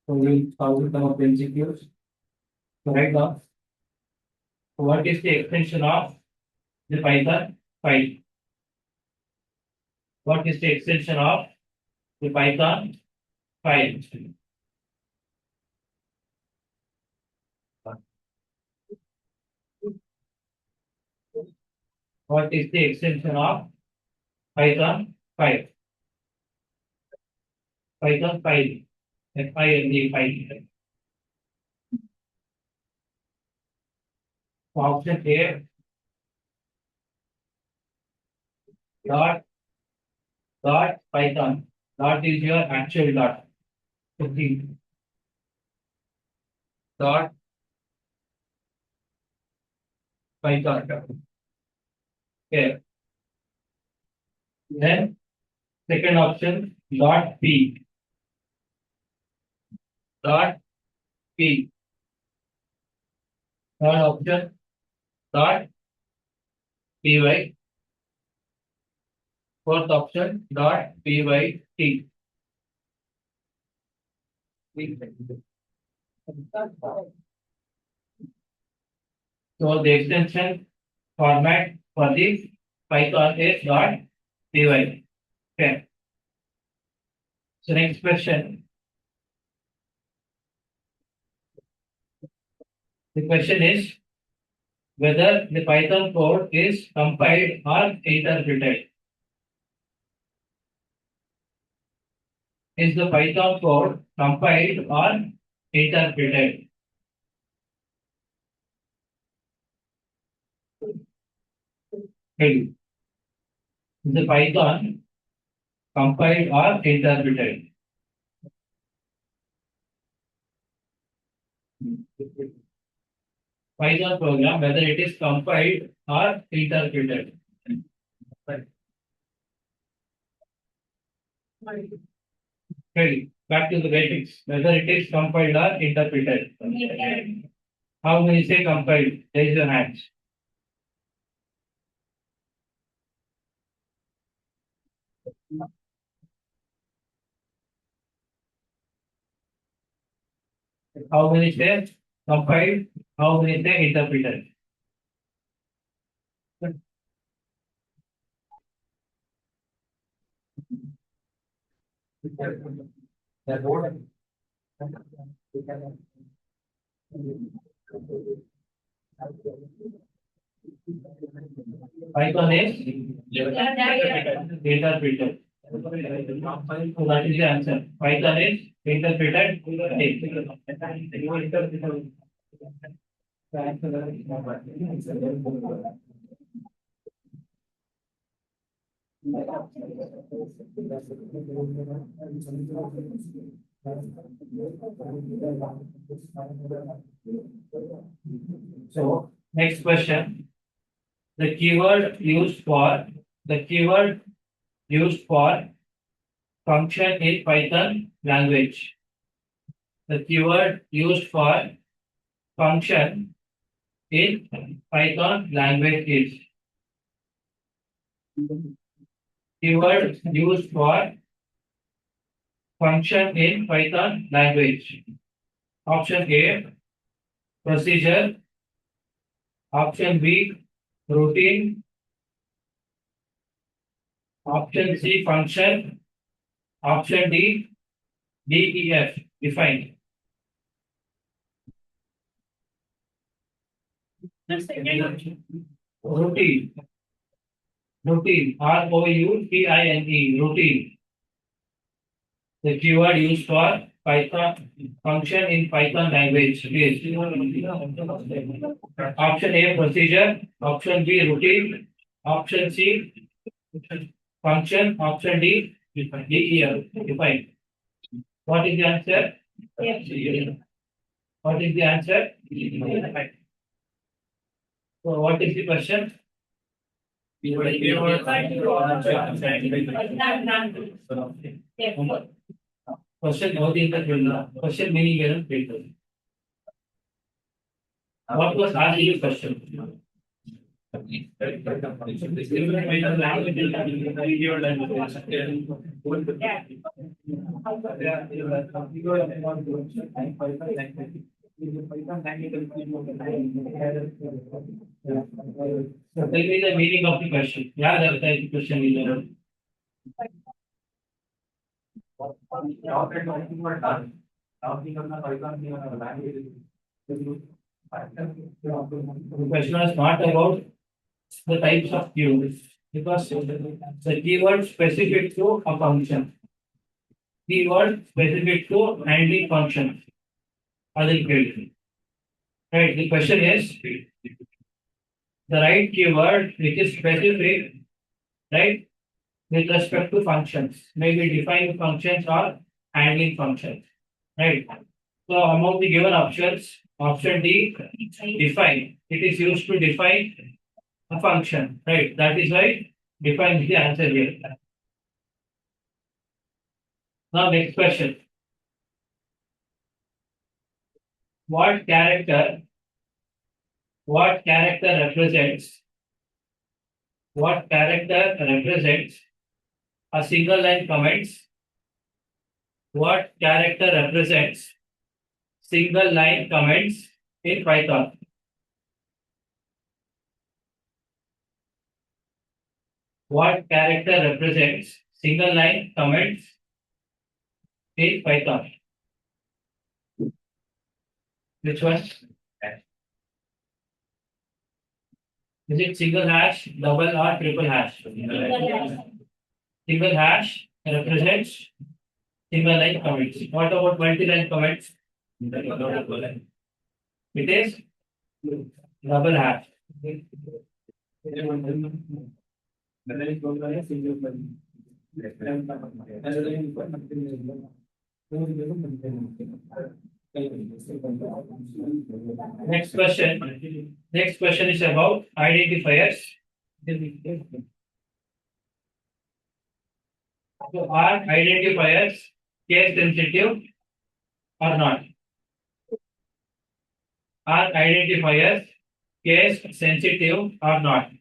So we'll solve some of the MCQs. So right now, what is the extension of the Python file? What is the extension of the Python file? What is the extension of Python file? Python file. F-I-L-E file. So option A, dot Python. Dot is your actual dot. 15. Dot Python. Okay. Then second option, dot P. Dot P. Third option, dot py. Fourth option, dot pyt. So the extension format for this Python is dot py. Okay. So next question. The question is whether the Python code is compiled or interpreted. Is the Python code compiled or interpreted? Is the Python compiled or interpreted? Python program, whether it is compiled or interpreted. Ready. Back to the basics. Whether it is compiled or interpreted. How many say compiled? Raise your hands. How many say compiled? How many say interpreted? Python is interpreted. So that is the answer. Python is interpreted. So next question. The keyword used for function in Python language. The keyword used for function in Python language is keyword used for function in Python language. Option A, procedure. Option B, routine. Option C, function. Option D, DEF, define. Routine. Routine, R-O-U-T-I-N-E, routine. The keyword used for Python function in Python language is option A, procedure. Option B, routine. Option C, function. Option D, DEF, define. What is the answer? What is the answer? So what is the question? Question question meaning what was asked in the question? Tell me the meaning of the question. Yeah, that's the question is there. The question is not about the types of keywords because the keyword specific to a function, keyword specific to handling function. Right. The question is the right keyword which is specific, right, with respect to functions, maybe defining functions or handling functions, right? So among the given options, option D, define. It is used to define a function, right? That is why define is the answer here. Now next question. What character represents a single line comments? What character represents single line comments in Python? What character represents single line comments in Python? Which one? Is it single hash, double or triple hash? Single hash represents single line comments. What about multi-line comments? It is double hash. Next question. Next question is about identifiers. So are identifiers case sensitive or not? Are identifiers case sensitive or not?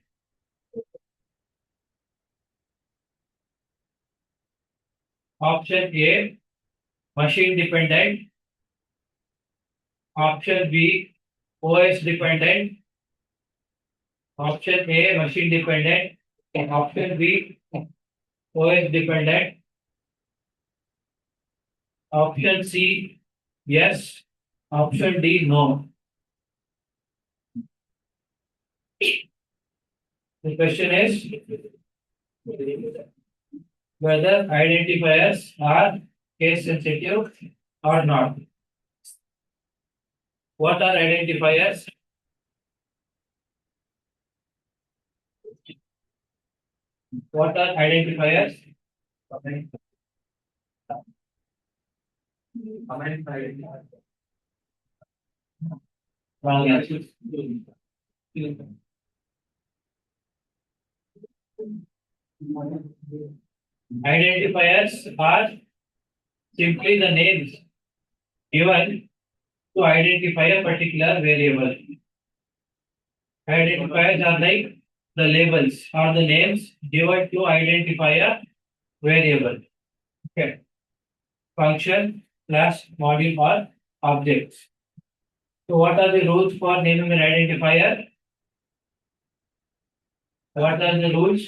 Option A, machine dependent. Option B, OS dependent. Option A, machine dependent. Option B, OS dependent. Option C, yes. Option D, no. The question is whether identifiers are case sensitive or not. What are identifiers? What are identifiers? Wrong answer. Identifiers are simply the names given to identify a particular variable. Identifiers are like the labels or the names given to identify a variable. Okay. Function, class, module, or objects. So, what are the rules for naming an identifier? What are the rules?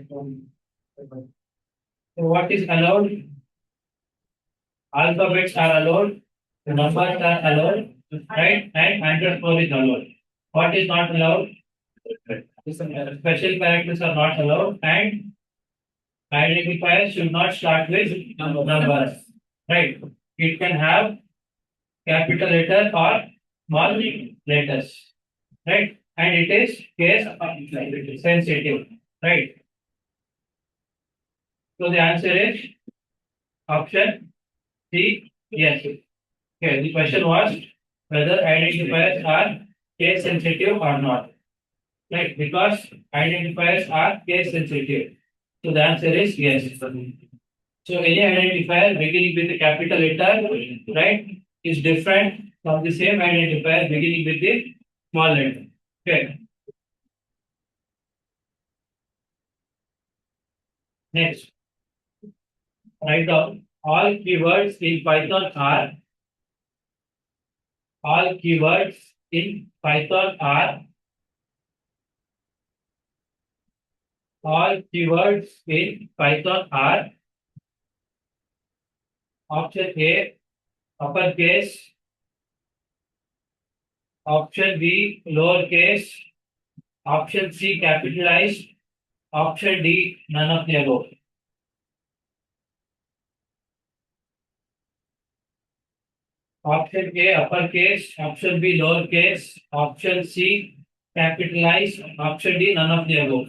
So, what is allowed? Alphabets are allowed, numbers are allowed, right? And underscore is allowed. What is not allowed? Special characters are not allowed, and identifiers should not start with numbers, right? It can have capital letter or small letters, right? And it is case sensitive, right? So the answer is option C, yes. Okay, the question was whether identifiers are case sensitive or not, right? Because identifiers are case sensitive. So the answer is yes. So any identifier beginning with a capital letter, right? is different from the same identifier beginning with the small letter. Okay. Next, write down all keywords in Python are all keywords in Python are all keywords in Python are option A uppercase, option B lowercase, option C capitalized, option D none of the above. Option A uppercase, option B lowercase, option C capitalized, option D none of the above.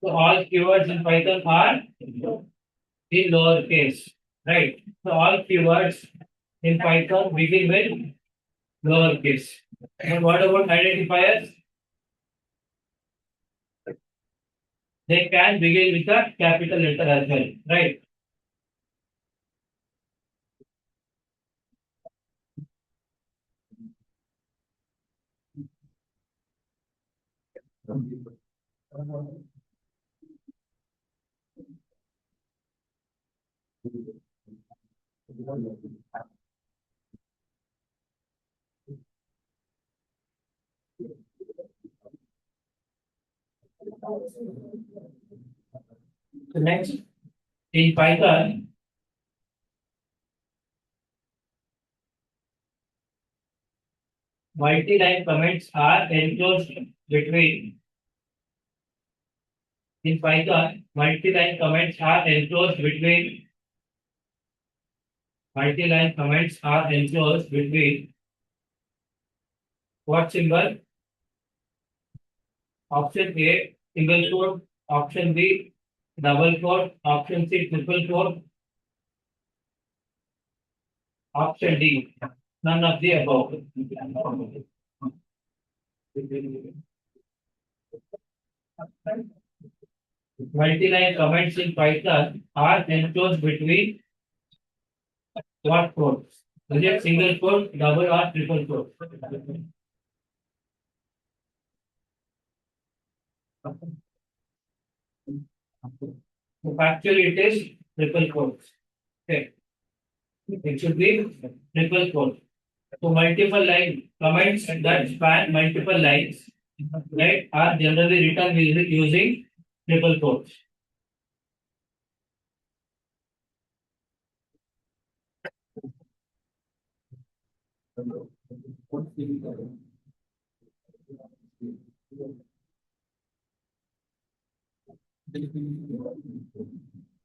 So all keywords in Python are in lowercase, right? So all keywords in Python begin with lowercase. And what about identifiers? They can begin with a capital letter as well, right? So next, in Python, multi-line comments are enclosed between. In Python, multi-line comments are enclosed between. Multi-line comments are enclosed between what symbol? Option A, single quote. Option B, double quote. Option C, triple quote. Option D, none of the above. Multi-line comments in Python are enclosed between what quotes? Is it single quote, double or triple quote? So actually it is triple quotes. Okay. It should be triple quote. So multiple line comments that span multiple lines, right, are generally written using triple quotes. So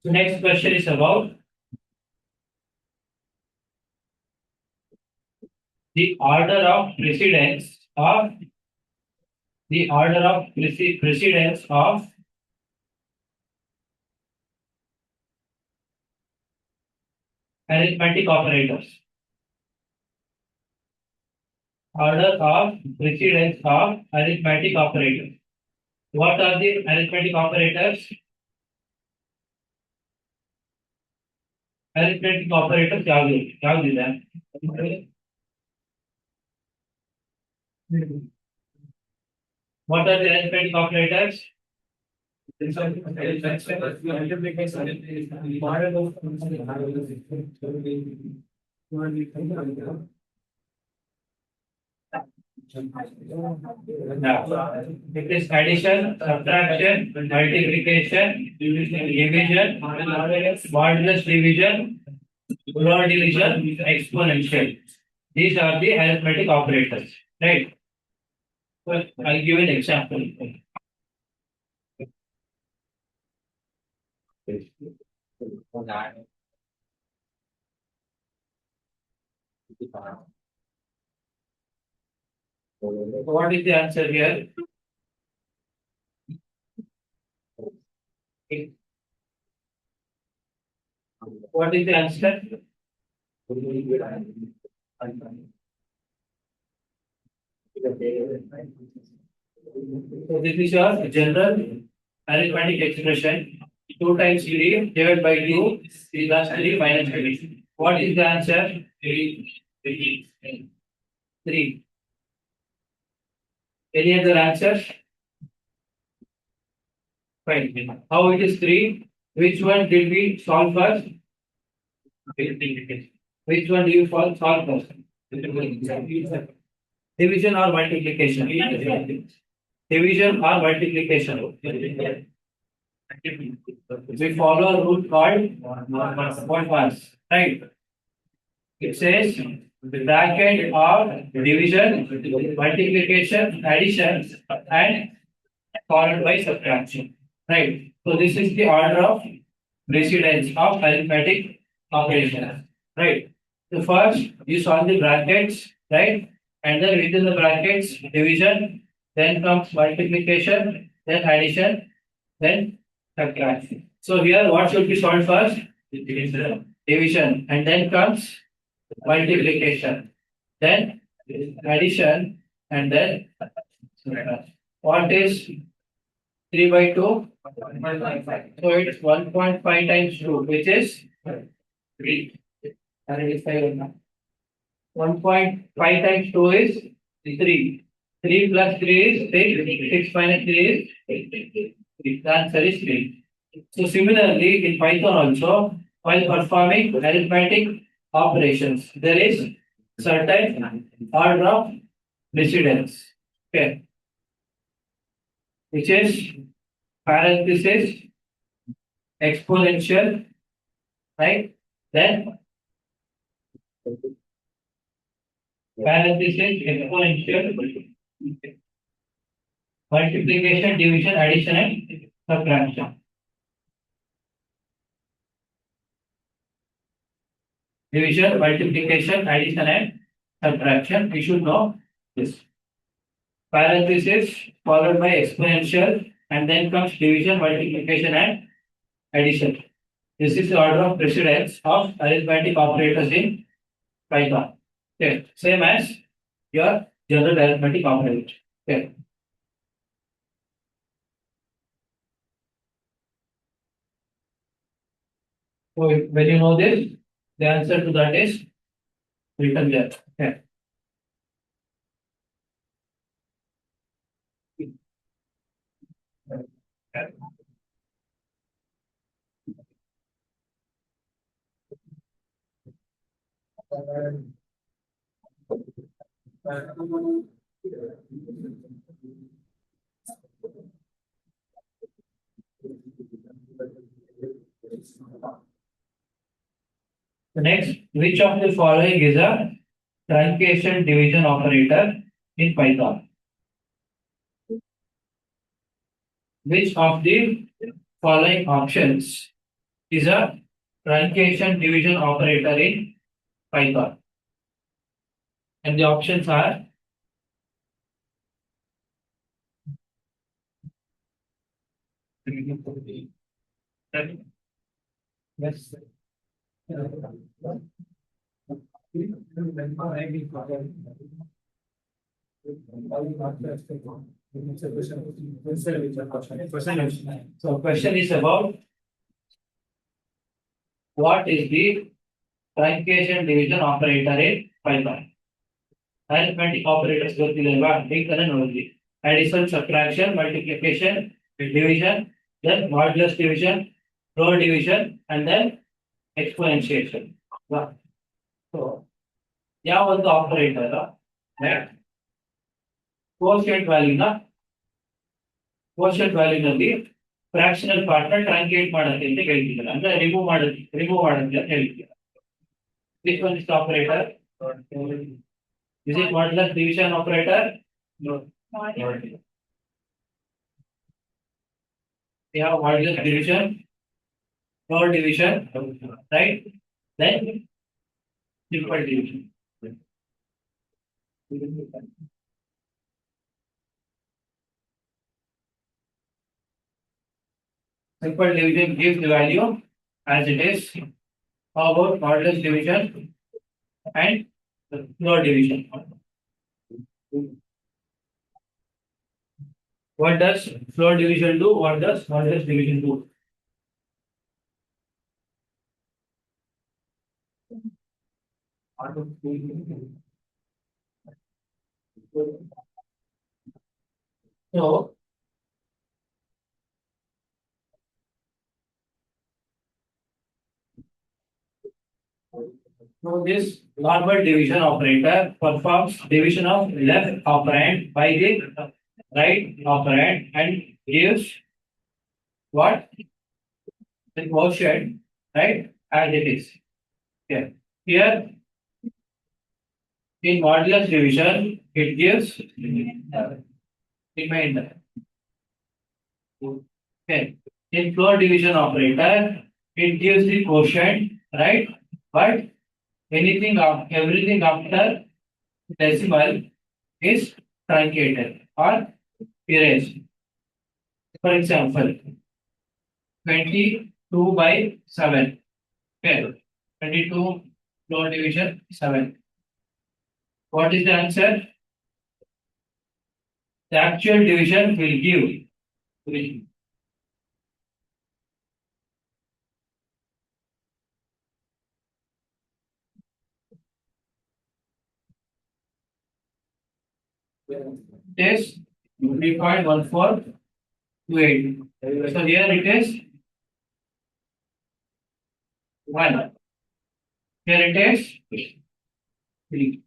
next question is about the order of precedence of precedence of arithmetic operators. Order of precedence of arithmetic operators. What are the arithmetic operators? Arithmetic operators ಯಾವುದಿದೆ? What are the arithmetic operators? Yeah. It is addition, subtraction, multiplication, division, modulus division, Polar division, exponential. These are the arithmetic operators, right? So I'll give an example. What is the answer here? What is the answer? So this is your general arithmetic expression. 2 times 3 divided by 2 plus 3 minus 3. What is the answer? 3. Any other answer? Fine. How it is 3? Which one did we solve first? Which one do you solve first? Division or multiplication? Division or multiplication? We follow a rule called one pass, right? It says bracket of division, multiplication, addition, and followed by subtraction, right? So this is the order of precedence of arithmetic operations, right? So first you solve the brackets, right? And then within the brackets division, then comes multiplication, then addition, then subtraction. So here what should be solved first? Division, and then comes multiplication, then addition, and then subtraction. What is 3 by 2? So it's 1.5 times 2, which is 3. 1.5 times 2 is 3. 3 plus 3 is 6. 6 minus 3 is 3. The answer is 3. So similarly, in Python also, while performing arithmetic operations, there is certain order of precedence. Okay. Which is parenthesis, exponential, right? Then parenthesis, exponential, multiplication, division, addition, and subtraction. Division, multiplication, addition, and subtraction. We should know this. Parenthesis followed by exponential, and then comes division, multiplication, and addition. This is the order of precedence of arithmetic operators in Python. Okay, same as your general arithmetic operator. Okay. So when you know this, the answer to that is written there. Okay. Next, which of the following is a truncation division operator in Python? Which of the following options is a truncation division operator in Python? And the options are yes. So question is about what is the truncation division operator in Python? Arithmetic operators ಗೊತ್ತಿಲ್ಲವಾ ಬೇಕಂದ್ರೆ ನೋಡಿ addition, subtraction, multiplication, division, then modulus division, row division, and then exponentiation. So ಯಾವ ಒಂದು operator quotient ವ್ಯಾಲ್ಯೂನಲ್ಲಿ fractional part ನ ಟ್ರಾಂಕೇಟ್ ಮಾಡೋಕೆ ಅಂತ ಹೇಳ್ತಿದ್ದಾರೆ, ಅಂದ್ರೆ remove ಮಾಡೋಕೆ ಅಂತ ಹೇಳ್ತಿದ್ದಾರೆ. This one is operator. Is it modulus division operator? No. We have modulus division, row division, right? Then simple division. Simple division gives the value as it is. How about modulus division and row division? What does floor division do? What does modulus division do? So, this normal division operator performs division of left operand by the right operand and gives what? The quotient, right? As it is. Here. Here, in modulus division, it gives remainder. Okay. In floor division operator, it gives the quotient, right? But everything after decimal is truncated or erased. For example, 22 by 7. Okay. 22 floor division 7. What is the answer? The actual division will give. Is 3.1428. So here it is 1. Here it is 3.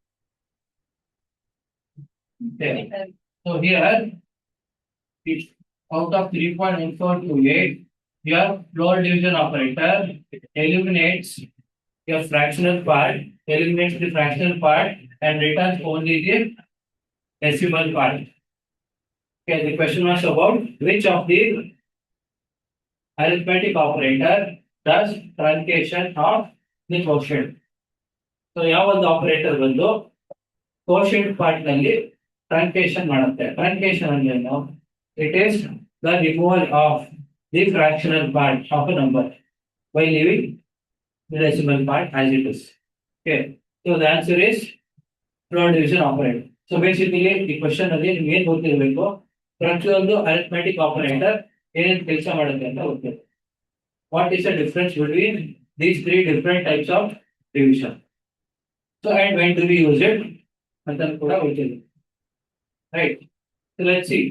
Okay. So here it's out of 3.1428, your floor division operator eliminates your fractional part, eliminates the fractional part and returns only the decimal part. Okay, the question was about which of the arithmetic operator does truncation of the quotient. So ಯಾವ ಒಂದು operator ಬಂದು quotient part ನಲ್ಲಿ truncation ಮಾಡುತ್ತೆ. Truncation ಅಂದ್ರೆ ಏನು? It is the removal of the fractional part of a number by leaving the decimal part as it is. Okay. So the answer is floor division operator. So basically the question ಅಲ್ಲಿ ನಿಮ್ಗೆ ಏನು ಗೊತ್ತಿರಬೇಕು, ಪ್ರತಿಯೊಂದು arithmetic operator ಏನೇನು ಕೆಲಸ ಮಾಡುತ್ತೆ ಅಂತ ಗೊತ್ತಿರಬೇಕು. What is the difference between these three different types of division? So and when do we use it? Right. So let's see.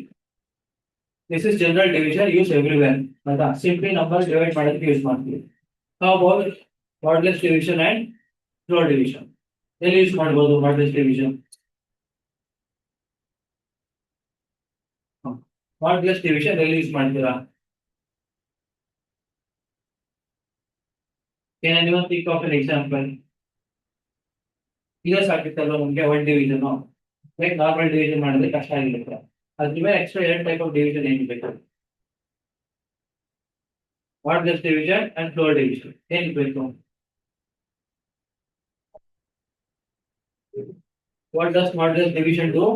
This is general division used everywhere. Simply numbers divide ಮಾಡೋದಕ್ಕೆ use ಮಾಡ್ತೀವಿ. How about modulus division and floor division? ಎಲ್ಲಿ use ಮಾಡಬಹುದು modulus division? Modulus division ಎಲ್ಲಿ use ಮಾಡ್ತೀರಾ? Can anyone think of an example? ಈಗ ಸಾಕಿತ್ತಲ್ವ ನಮಗೆ one division like normal division ಮಾಡಿದ್ರೆ ಕಷ್ಟ ಆಗಿರುತ್ತೆ. ಅದ್ರ ಮೇಲೆ ಎಕ್ಸ್ಟ್ರಾ ಎರಡು ಟೈಪ್ ಆಫ್ ಡಿವಿಷನ್ ಏನಿಬೇಕು? modulus division and floor division ಏನಿಬೇಕು? What does modulus division do?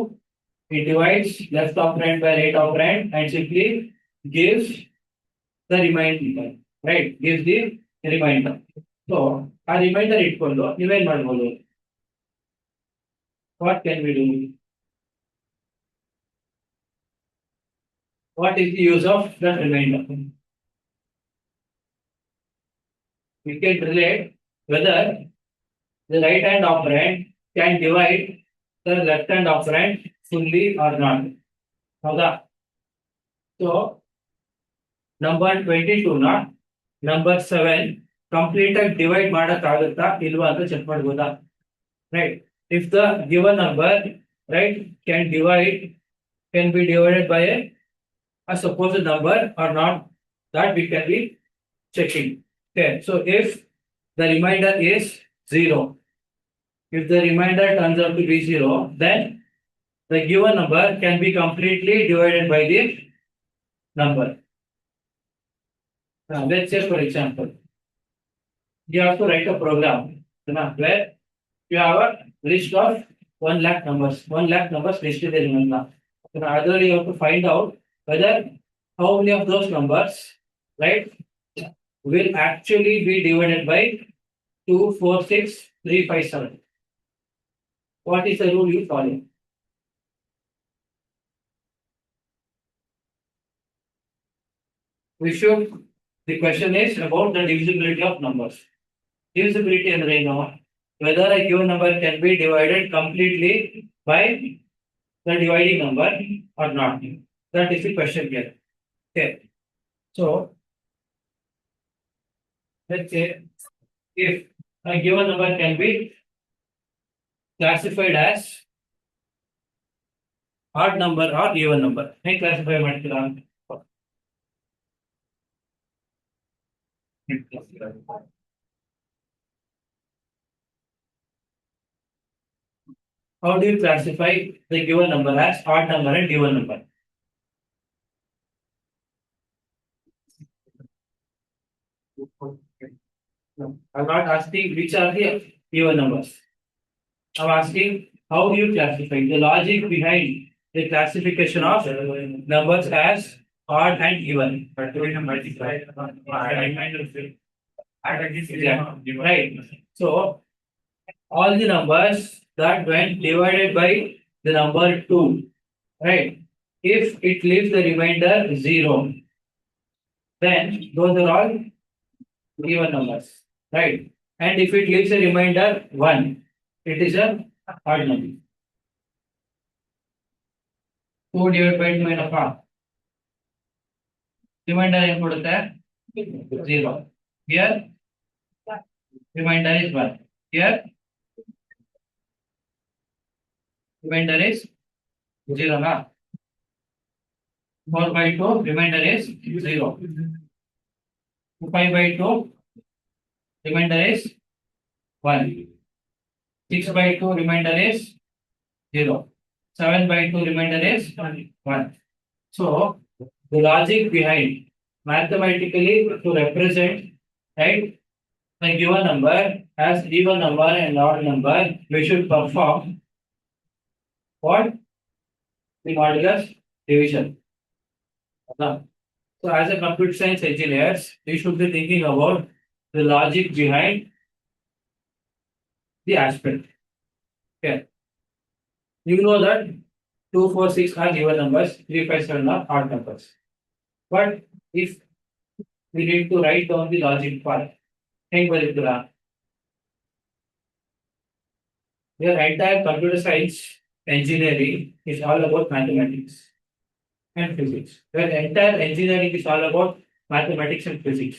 It divides left operand by right operand and simply gives the remainder, right? Gives the remainder. So ಆ reminder ಇಟ್ಕೊಂಡು ನೀವೇನ್ ಮಾಡ್ಬೋದು? What can we do? What is the use of the remainder? We can relate whether the right hand operand can divide the left hand operand fully or not. ಹೌದಾ? So number 22 ನ number 7 complete ಆಗಿ divide ಮಾಡಕ್ಕಾಗುತ್ತಾ ಇಲ್ವಾ ಅಂತ check ಮಾಡ್ಬೋದಾ? Right. If the given number, right, can be divided by a supposed number or not, that we can be checking. Okay. So if the remainder is 0, if the remainder turns out to be 0, then the given number can be completely divided by the number. Now let's say for example, you have to write a program where you have a list of 1 lakh numbers. 1 lakh numbers listed in one lakh. So either you have to find out whether how many of those numbers, right, will actually be divided by 2, 4, 6, 3, 5, 7. What is the rule you follow? The question is about the divisibility of numbers. Divisibility and right now. Divisibility ಅಂದ್ರೆ ಏನು? 2 4 6 3 5 7 whether a given number can be divided completely by the dividing number or not. That is the question here. Okay. So let's say if a given number can be classified as odd number or even number. Hey, classify ಮಾಡ್ತೀರಾ? How do you classify the given number as odd number and even number? I'm not asking which are the even numbers. I'm asking how do you classify the logic behind the classification of numbers as odd and even. Right. So all the numbers that when divided by the number 2, right? If it leaves the remainder 0, then those are all even numbers, right? And if it leaves a remainder 1, it is a odd number. 2 divided by 2 minus 1. Remainder ಏನು ಕೊಡುತ್ತೆ 0. Here remainder is 1. Here remainder is 0 na. 4 by 2 remainder is 0. 5 by 2 remainder is 1. 6 by 2 remainder is 0. 7 by 2 remainder is 1. So the logic behind mathematically to represent, right, a given number as even number and odd number, we should perform what? The modulus division. So as a computer science engineers, we should be thinking about the logic behind the aspect. Okay. You know that 2, 4, 6 are even numbers, 3, 5, 7 are odd numbers. But if we need to write down the logic part, think about it. Your entire computer science engineering is all about mathematics and physics. Your entire engineering is all about mathematics and physics.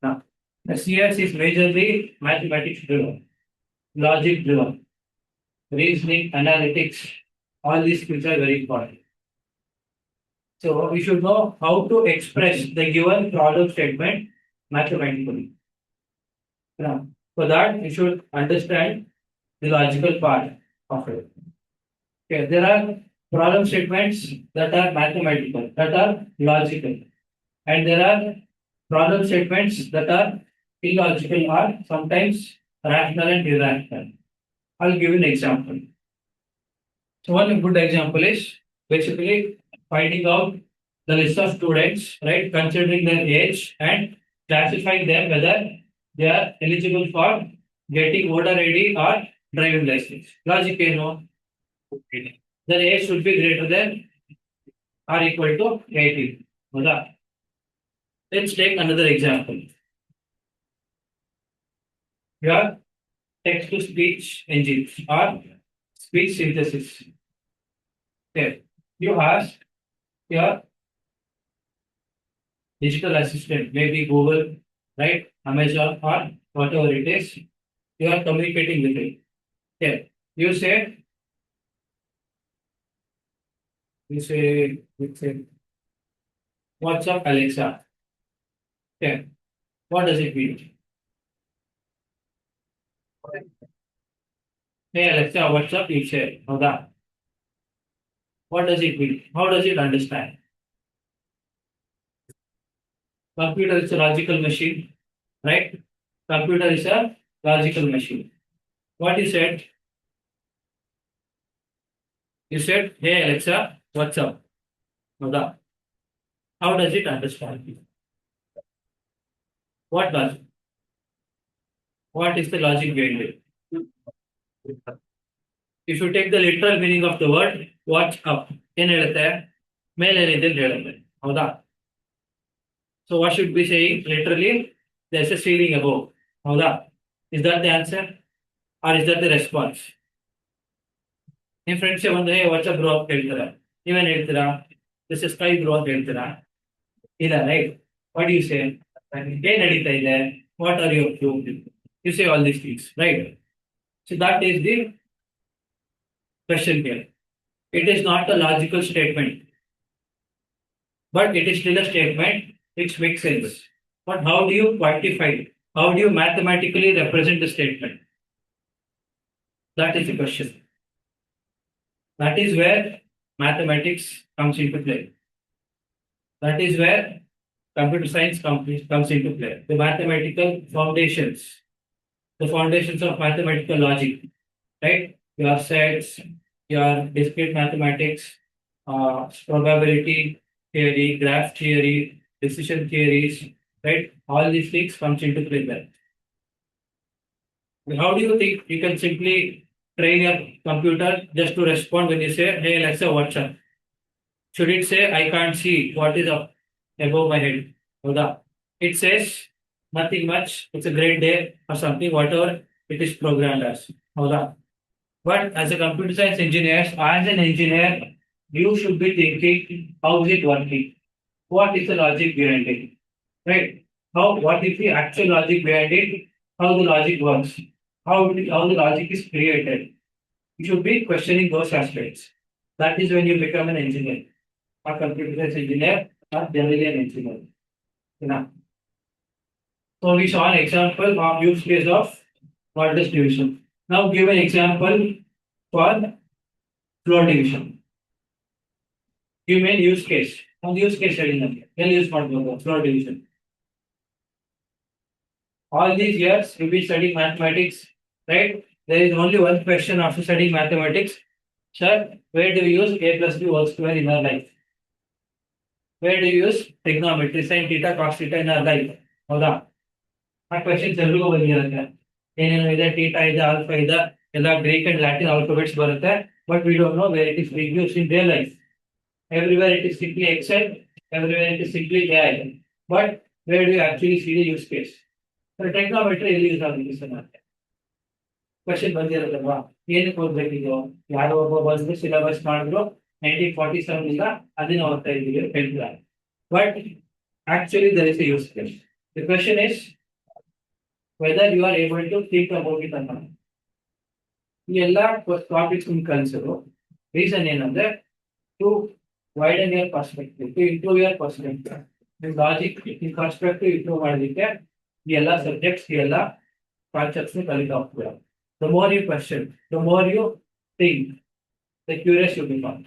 Now, the CS is majorly mathematics driven, logic driven, reasoning, analytics, all these skills are very important. So we should know how to express the given problem statement mathematically. Now, for that, we should understand the logical part of it. Okay, there are problem statements that are mathematical, that are logical, and there are problem statements that are illogical or sometimes rational and irrational. I'll give you an example. So one good example is basically finding out the list of students, right, considering their age and classifying them whether they are eligible for getting voter ID or driving license. Logic is no. Their age should be greater than or equal to 18. Let's take another example. Your text to speech engines or speech synthesis. There, you ask your digital assistant, maybe Google, right, Amazon, or whatever it is, you are communicating with it. There, you say, what's up, Alexa? There, what does it mean? Hey Alexa, what's up? You say, what does it mean? How does it understand? Computer is a logical machine, right? Computer is a logical machine. What you said? You said, hey Alexa, what's up? How does it understand? What logic? What is the logic behind it? If you take the literal meaning of the word, what's up? ಏನು ಹೇಳುತ್ತೆ ಮೇಲೇನಿದೆ ಅಂತ ಹೇಳುತ್ತೆ ಹೌದಾ So what should be saying literally there's a ceiling above ಹೌದಾ Is that the answer? or is that the response? ನಿಮ್ಮ friends ಒಂದು ಹೇ WhatsApp bro ಅಂತ ಹೇಳ್ತಾರೆ, ನೀವೇನು ಹೇಳ್ತೀರಾ? ದಿಸ್ ಇಸ್ ಸ್ಕೈ ಬ್ರೋ ಅಂತ ಹೇಳ್ತೀರಾ? ಇಲ್ಲ, ರೈಟ್? What you say? ಏನ್ ನಡೀತಾ ಇದೆ? What are you to? You say all these things, right? So that is the question here. It is not a logical statement, but it is still a statement which makes sense. But how do you quantify it? How do you mathematically represent the statement? That is the question. That is where mathematics comes into play. That is where computer science comes into play. The mathematical foundations, the foundations of mathematical logic, right? Your sets, your discrete mathematics, probability theory, graph theory, decision theories, right? All these things comes into play there. How do you think you can simply train your computer just to respond when you say, hey, let's say WhatsApp? Should it say, I can't see what is up above my head? It says nothing much, it's a great day or something, whatever it is programmed as. But as a computer science engineer, as an engineer, you should be thinking, how is it working? What is the logic behind it? Right? What is the actual logic behind it? How the logic works? How the logic is created? You should be questioning those aspects. That is when you become an engineer, a computer science engineer, or generally an engineer. So we saw an example of use case of modulus division. Now give an example for floor division. Give me a use case. On the use case study, use floor division. All these years you've been studying mathematics, right? There is only one question after studying mathematics. Sir, where do you use a plus b whole square in our life? Where do you use trigonometry, sin theta, cos theta in our life? ಆ questions ಎಲ್ರಿಗೂ ಬಂದಿರುತ್ತೆ. ಏನೇನು ಇದೆ, theta ಇದೆ, alpha ಇದೆ, ಎಲ್ಲ Greek and Latin alphabets ಬರುತ್ತೆ. But we don't know where it is being used in real life. Everywhere it is simply Excel, everywhere it is simply AI. But where do you actually see the use case? Trigonometry ಎಲ್ಲಿ use ಆಗುತ್ತೆ sir? Question ಬಂದಿರುತ್ತಲ್ವಾ, ಏನಕ್ಕೆ ಓದ್ಬೇಕಿದ್ರು? ಯಾರೋ ಒಬ್ಬ ಬಂದು syllabus ಮಾಡಿದ್ರು 1947 ಇಂದ ಅದನ್ನ ಓದ್ತಾ ಇದ್ದೀವಿ ಹೇಳ್ತಿದ್ದಾರೆ. But actually there is a use case. The question is whether you are able to think about it or not. ಈ ಎಲ್ಲ ಟಾಪಿಕ್ಸ್ ನಿಮ್ಗೆ ಕಲಿಸೋದು ರೀಸನ್ ಏನಂದ್ರೆ to widen your perspective, to improve your perspective. ನಿಮ್ ಲಾಜಿಕ್, ನಿಮ್ perspective improve ಮಾಡೋದಕ್ಕೆ ಈ ಎಲ್ಲ ಸಬ್ಜೆಕ್ಟ್ಸ್, ಈ ಎಲ್ಲ ಕಾನ್ಸೆಪ್ಟ್ಸ್ ಕಲಿತಾ ಹೋಗ್ತೀರಾ. The more you question, the more you think, the curious you become.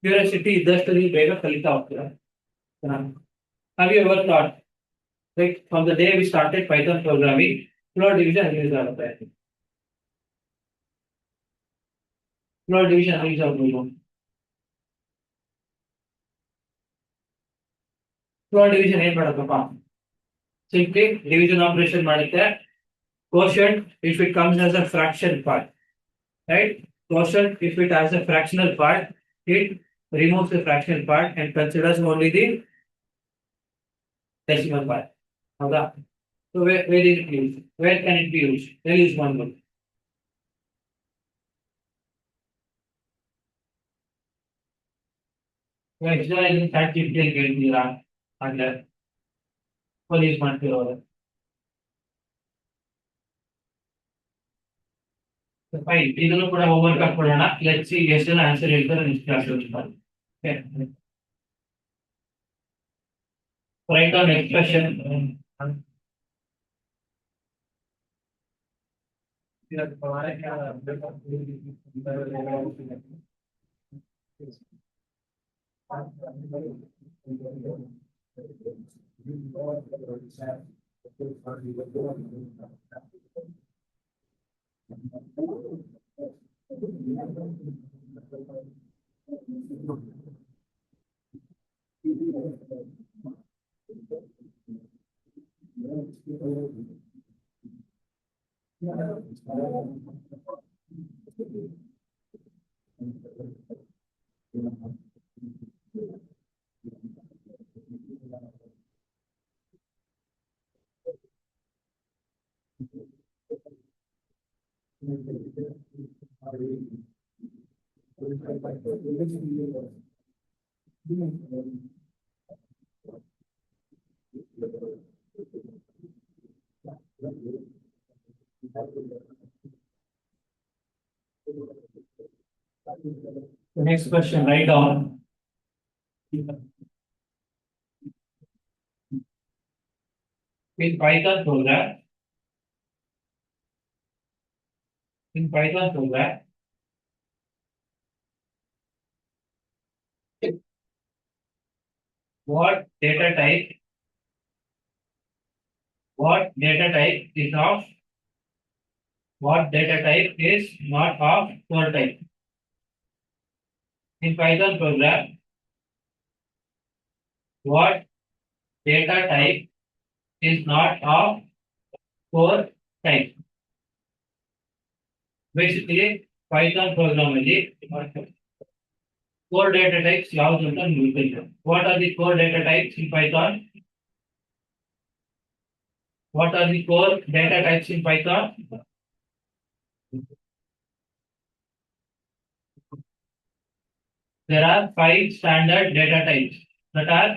Curiosity ಇದ್ದಷ್ಟು ನೀವು ಬೇಗ ಕಲಿತಾ ಹೋಗ್ತೀರಾ. Have you ever thought like from the day we started Python programming, floor division use ಆಗುತ್ತೆ? floor division use ಆಗ್ಬೋದು. floor division ಏನ್ ಮಾಡುತ್ತಪ್ಪ? simply division operation ಮಾಡುತ್ತೆ. quotient if it comes as a fraction part, right? quotient if it has a fractional part, it removes the fractional part and considers only the decimal part. So where is it used? Where can it be used? There is one more. Visualizing ChatGPT ಹೇಳ್ತೀರಾ ಅಂದ್ರೆ police ಮಾಡ್ತಿರೋರು. Fine, ಇದನ್ನು ಕೂಡ homework ಹಾಕೊಳ್ಳೋಣ. Let's see ಎಷ್ಟು ಜನ answer ಹೇಳ್ತಾರೆ next class ಅಲ್ಲಿ. Write down expression. The next question, write down. In Python program, what data type is of what data type is not of core type? In Python program, what data type is not of core type? Basically, Python program is core data types ಯಾವ್ದು ಅಂತ ನೋಡ್ಬೇಕು. What are the core data types in Python? What are the core data types in Python? There are 5 standard data types that are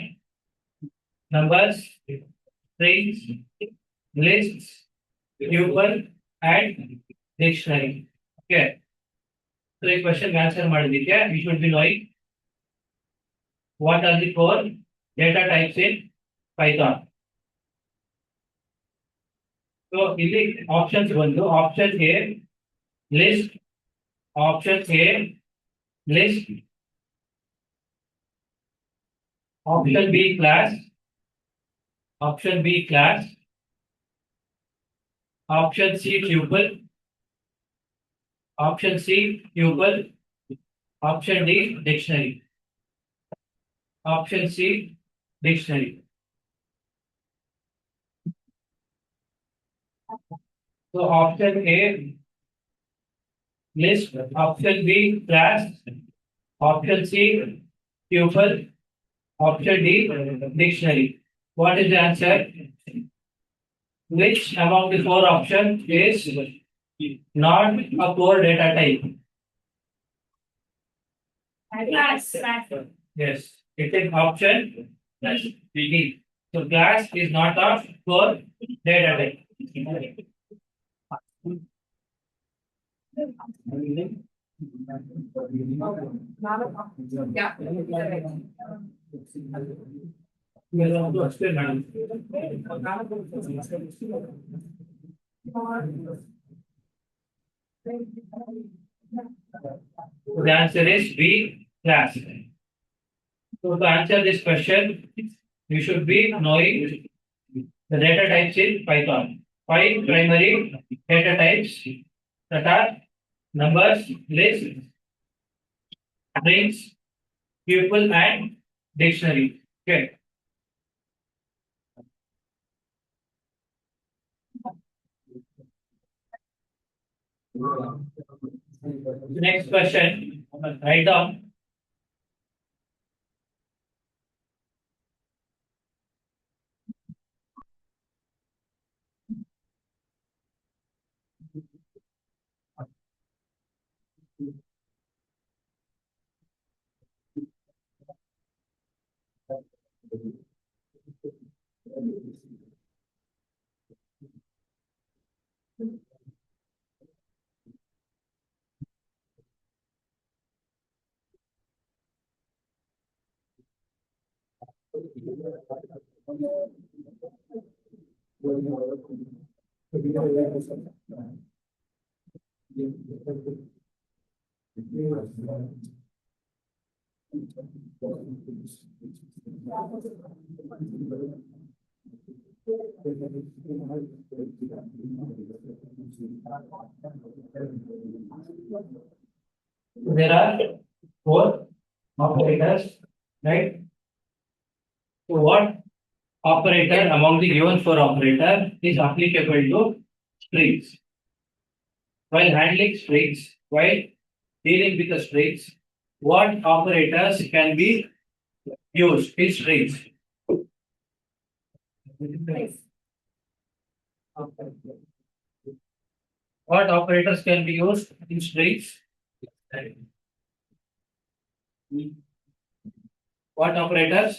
numbers, strings, lists, tuple, and dictionary. Okay. So the question answer ಮಾಡಿದಕ್ಕೆ you should be knowing what are the core data types in Python. So ಇಲ್ಲಿ options ಬಂದು option A list, option A list, option B class, option B class, option C tuple, option C tuple, option D dictionary, option C dictionary. So option A list, option B class, option C tuple, option D dictionary. What is the answer? Which among the 4 options is not a core data type? Class. Yes, it is option D. So class is not a core data type. You have to explain, madam. So the answer is B class. So to answer this question, you should be knowing the data types in Python. 5 primary data types that are numbers, lists, strings, tuple, and dictionary. Okay. Next question, write down. There are 4 operators, right? So what operator among the given 4 operator is applicable to strings? While handling strings, while dealing with the strings, what operators can be used in strings? What operators can be used in strings? What operators?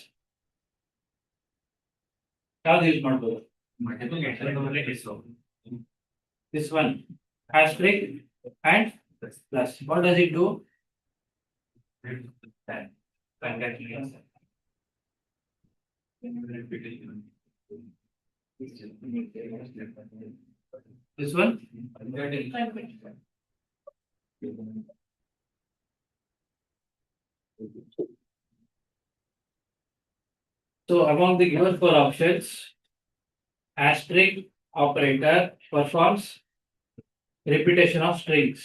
ಯಾವ್ದು use ಮಾಡ್ಬೋದು? This one, asterisk and plus. What does it do? This one? So among the given four options, asterisk operator performs repetition of strings,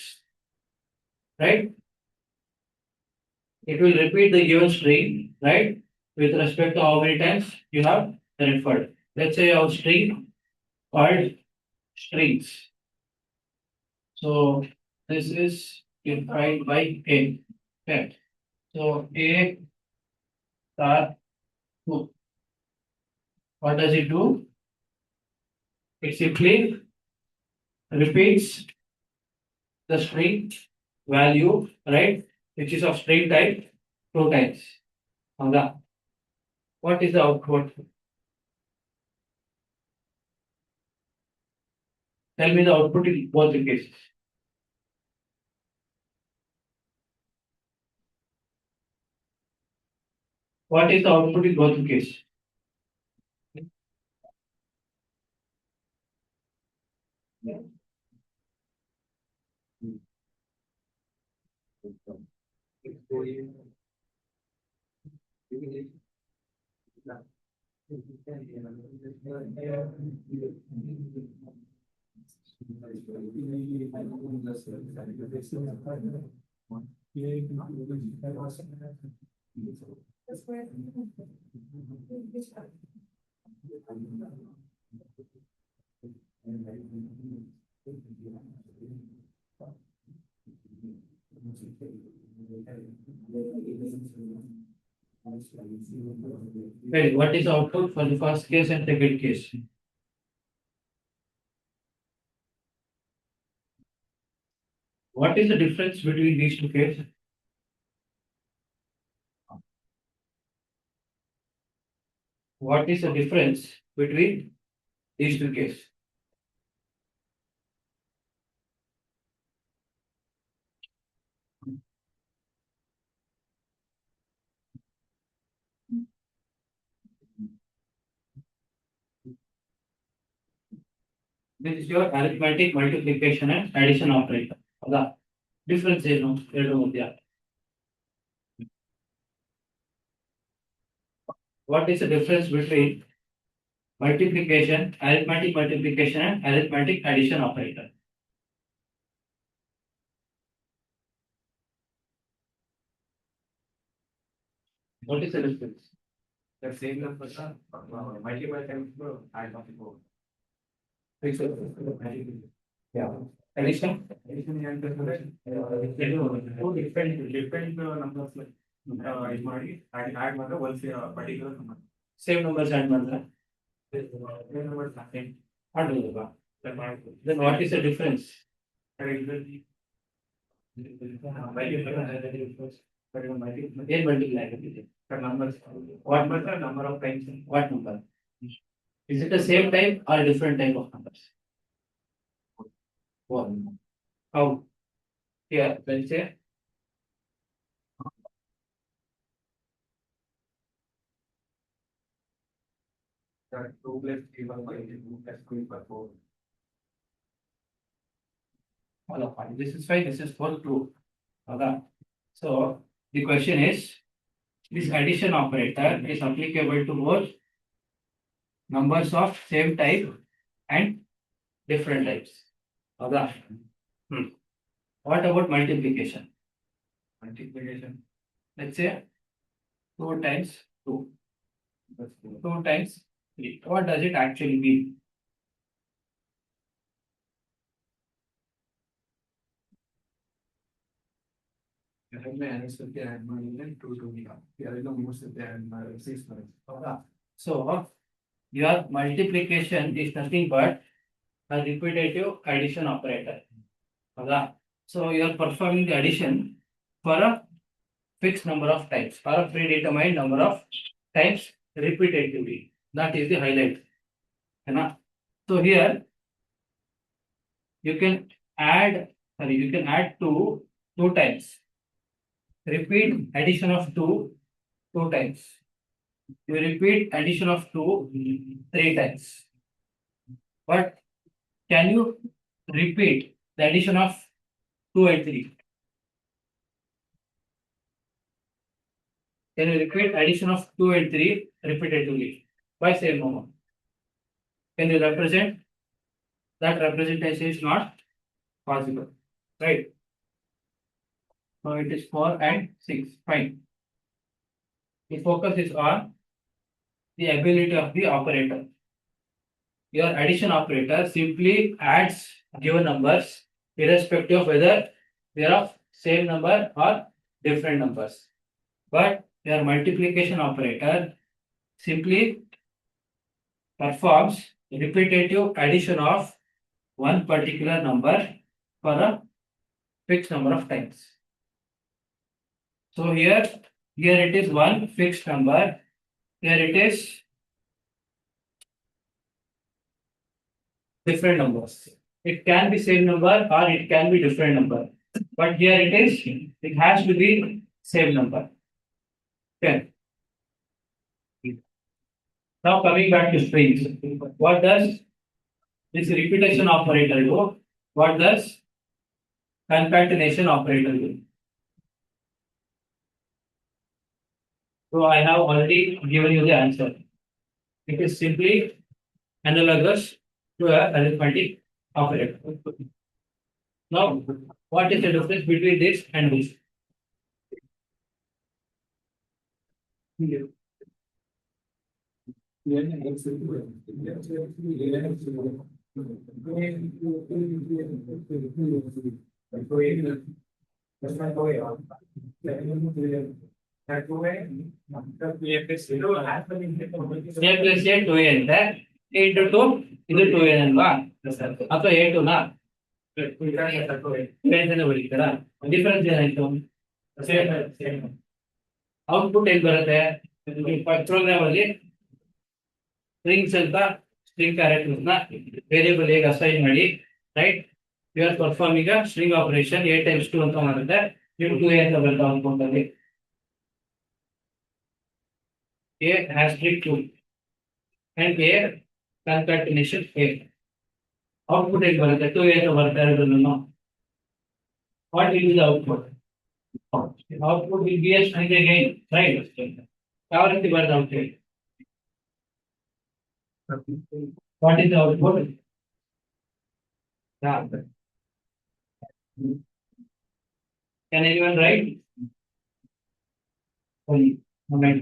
right? It will repeat the given string, right? With respect to how many times you have referred. Let's say our string called strings. So this is defined by A. Okay. So A star 2. What does it do? It simply repeats the string value, right, which is of string type 2 times. What is the output? Tell me the output in both the cases. What is the output in both the cases? Well, what is the output for the first case and second case? What is the difference between these two cases? What is the difference between these two cases? This is your arithmetic multiplication and addition operator. The difference is no. What is the difference between multiplication, arithmetic multiplication and arithmetic addition operator? What is the difference? The same number multiply times add multiple. Yeah. Addition? Addition and different numbers like ಇದು ಮಾಡಿ add ಮಾಡಿದ್ರೆ ಒಂದು particular number. Same numbers add ಮಾಡಿದ್ರೆ Same number same. ಮಾಡ್ಬೋದಲ್ವಾ? Then what is the difference? ಏನ್ multiply ಆಗುತ್ತೆ? Numbers. What Number of times. What number? Is it the same type or a different type of numbers? What? How? Here, let's say 2 plus 3 by 2 plus 3 by 4. This is 5, this is 4, 2. Okay. So the question is, this addition operator is applicable to both numbers of same type and different types. Okay. What about multiplication? Multiplication. Let's say 2 times 2. 2 times 3. What does it actually mean? So your multiplication is nothing but a repetitive addition operator. So you are performing the addition for a fixed number of times or a predetermined number of times repetitively. That is the highlight. Enough. So here you can add two times. Repeat addition of two times. You repeat addition of two three times. But can you repeat the addition of 2 and 3? Can you repeat addition of 2 and 3 repetitively by same number? Can you represent? That representation is not possible, right? So it is 4 and 6. Fine. The focus is on the ability of the operator. Your addition operator simply adds given numbers irrespective of whether they are of same number or different numbers. But your multiplication operator simply performs repetitive addition of one particular number for a fixed number of times. So here it is one fixed number. Here it is different numbers. It can be same number or it can be different number. But here it has to be same number. Okay. Now coming back to strings. What does this repetition operator do? What does concatenation operator do? So I have already given you the answer. It is simply analogous to a arithmetic operator. Now, what is the difference between this and this? A plus A 2A ಅಂತ A into 2 ಇದು 2A ಅಲ್ವಾ ಅಥವಾ A2 ನಾ ಅಂತಾನೆ ಬರೀತಾರಾ difference ಏನಾಯ್ತು output ಏನು ಬರುತ್ತೆ program ಅಲ್ಲಿ ಸ್ಟ್ರಿಂಗ್ಸ್ ಅಂತ ಸ್ಟ್ರಿಂಗ್ ಕ್ಯಾರೆಕ್ಟರ್ಸ್ ನ ವೇರಿಯಬಲ್ ಹೇಗೆ ಅಸೈನ್ ಮಾಡಿ right you are performing string operation A times 2 ಅಂತ ಮಾಡುತ್ತೆ into 2A ಅಂತ ಬರುತ್ತೆ ಔಟ್ಪುಟ್ ಅಲ್ಲಿ A has 2 and A concatenation A. Output is ಬರುತ್ತೆ 2A ಅಂತ ಬರುತ್ತೆ ಎರಡರಲ್ಲೂ. What will be the output? Output will be a string again, right? ಯಾವ ರೀತಿ ಬರುತ್ತೆ output? What is the output? Yeah. Can anyone write? Only moment.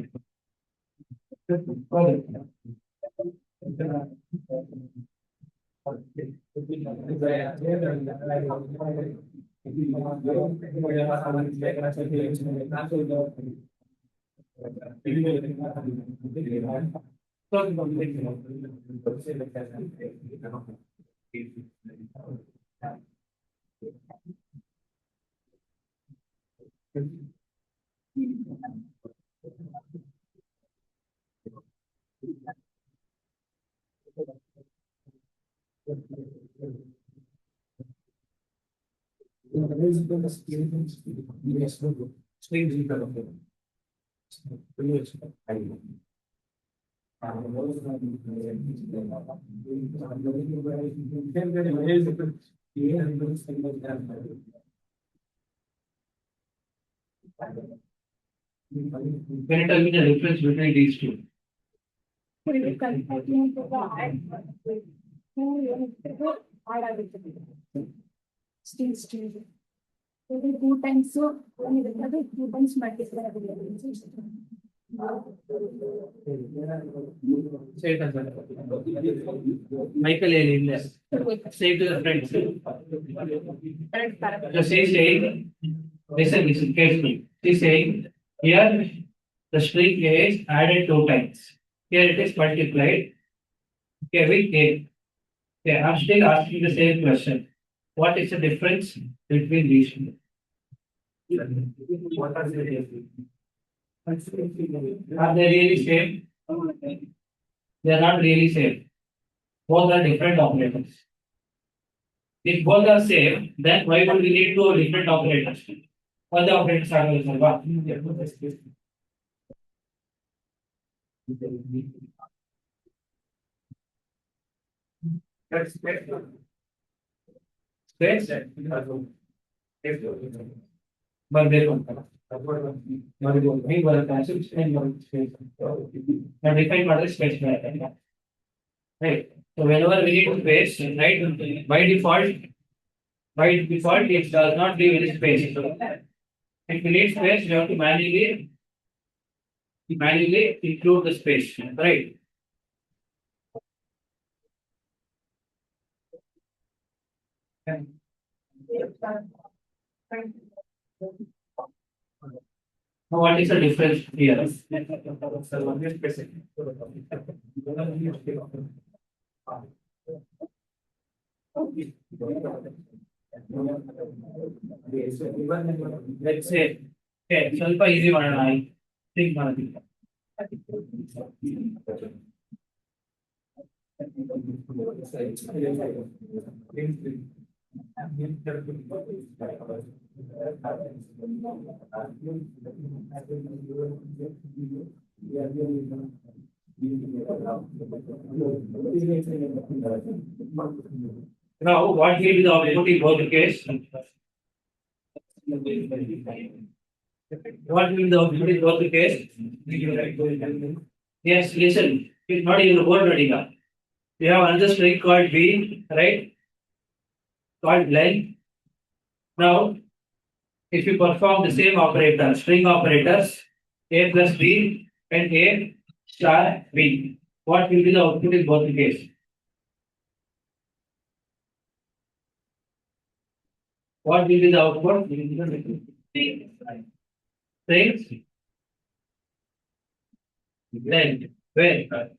Can you tell me the difference between these two? Two times so two times multiply. Say it again. Michael Elin. Say to the friends. So she's saying, listen carefully. She's saying here the string A is added 2 times. Here it is multiplied. Okay, with A. Okay, I'm still asking the same question. What is the difference between these two? What are the Are they really same? They are not really same. Both are different operators. If both are same, then why would we need two different operators? All the operators are the same. That's Space, but they don't. We were passive and space. Now define what is space matter. Right. So whenever we need space, right, by default, it does not leave any space. If we need space, we have to manually include the space, right? Now, what is the difference here? Let's say, okay, ಸ್ವಲ್ಪ easy ಮಾಡೋಣ think ಮಾಡೋದಿಲ್ಲ. Now, what will be the output in both the case? What will be the output in both the case? Yes, listen, it's not even the word ready now. We have another string called B, right? Called len. Now, if you perform the same operator, string operators, A plus B and A star B, what will be the output in both the case? What will be the output? Strings. Then, where?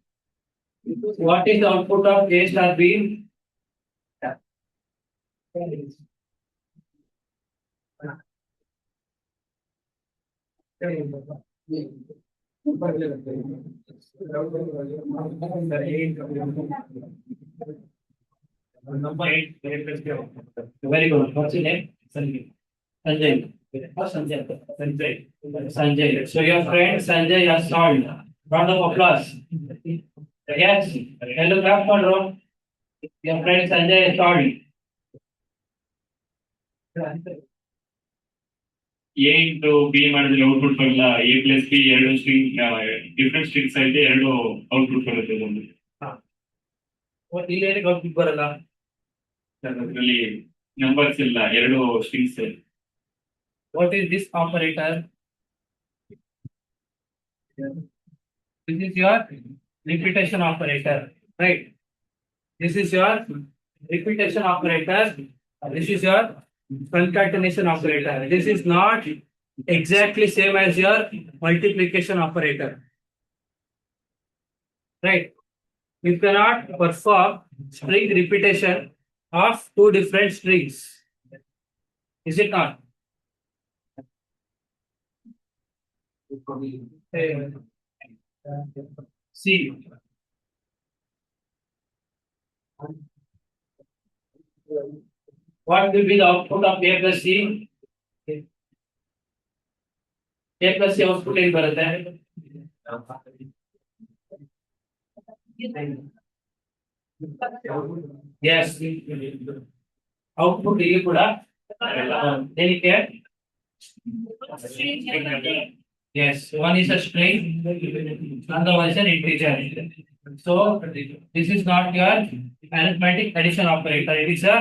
What is the output of A star B? Number 8. Very good. What's your name? Sanjay. Sanjay. Sanjay. Sanjay. Sanjay. So your friend Sanjay has solved. Round of applause. Yes. Hello, clap for row. Your friend Sanjay has solved. A into B ಮಾಡಿದ್ರೆ output ಬರಲ್ಲ A plus B ಎರಡು string different strings ಐತೆ ಎರಡು output ಬರುತ್ತೆ ಒಂದು ಇಲ್ಲಿ ಏನಕ್ಕೆ output ಬರಲ್ಲ ಅದರಲ್ಲಿ ನಂಬರ್ಸ್ ಇಲ್ಲ ಎರಡು strings What is this operator? This is your repetition operator, right? This is your repetition operator. This is your concatenation operator. This is not exactly same as your multiplication operator, right? You cannot perform string repetition of two different strings. Is it not? See. What will be the output of A plus C? A plus C output ಏನು ಬರುತ್ತೆ? Yes. Output ಇಲ್ಲಿ ಕೂಡ ಏನಕ್ಕೆ? Yes, one is a string, another one is an integer. So this is not your arithmetic addition operator, it is a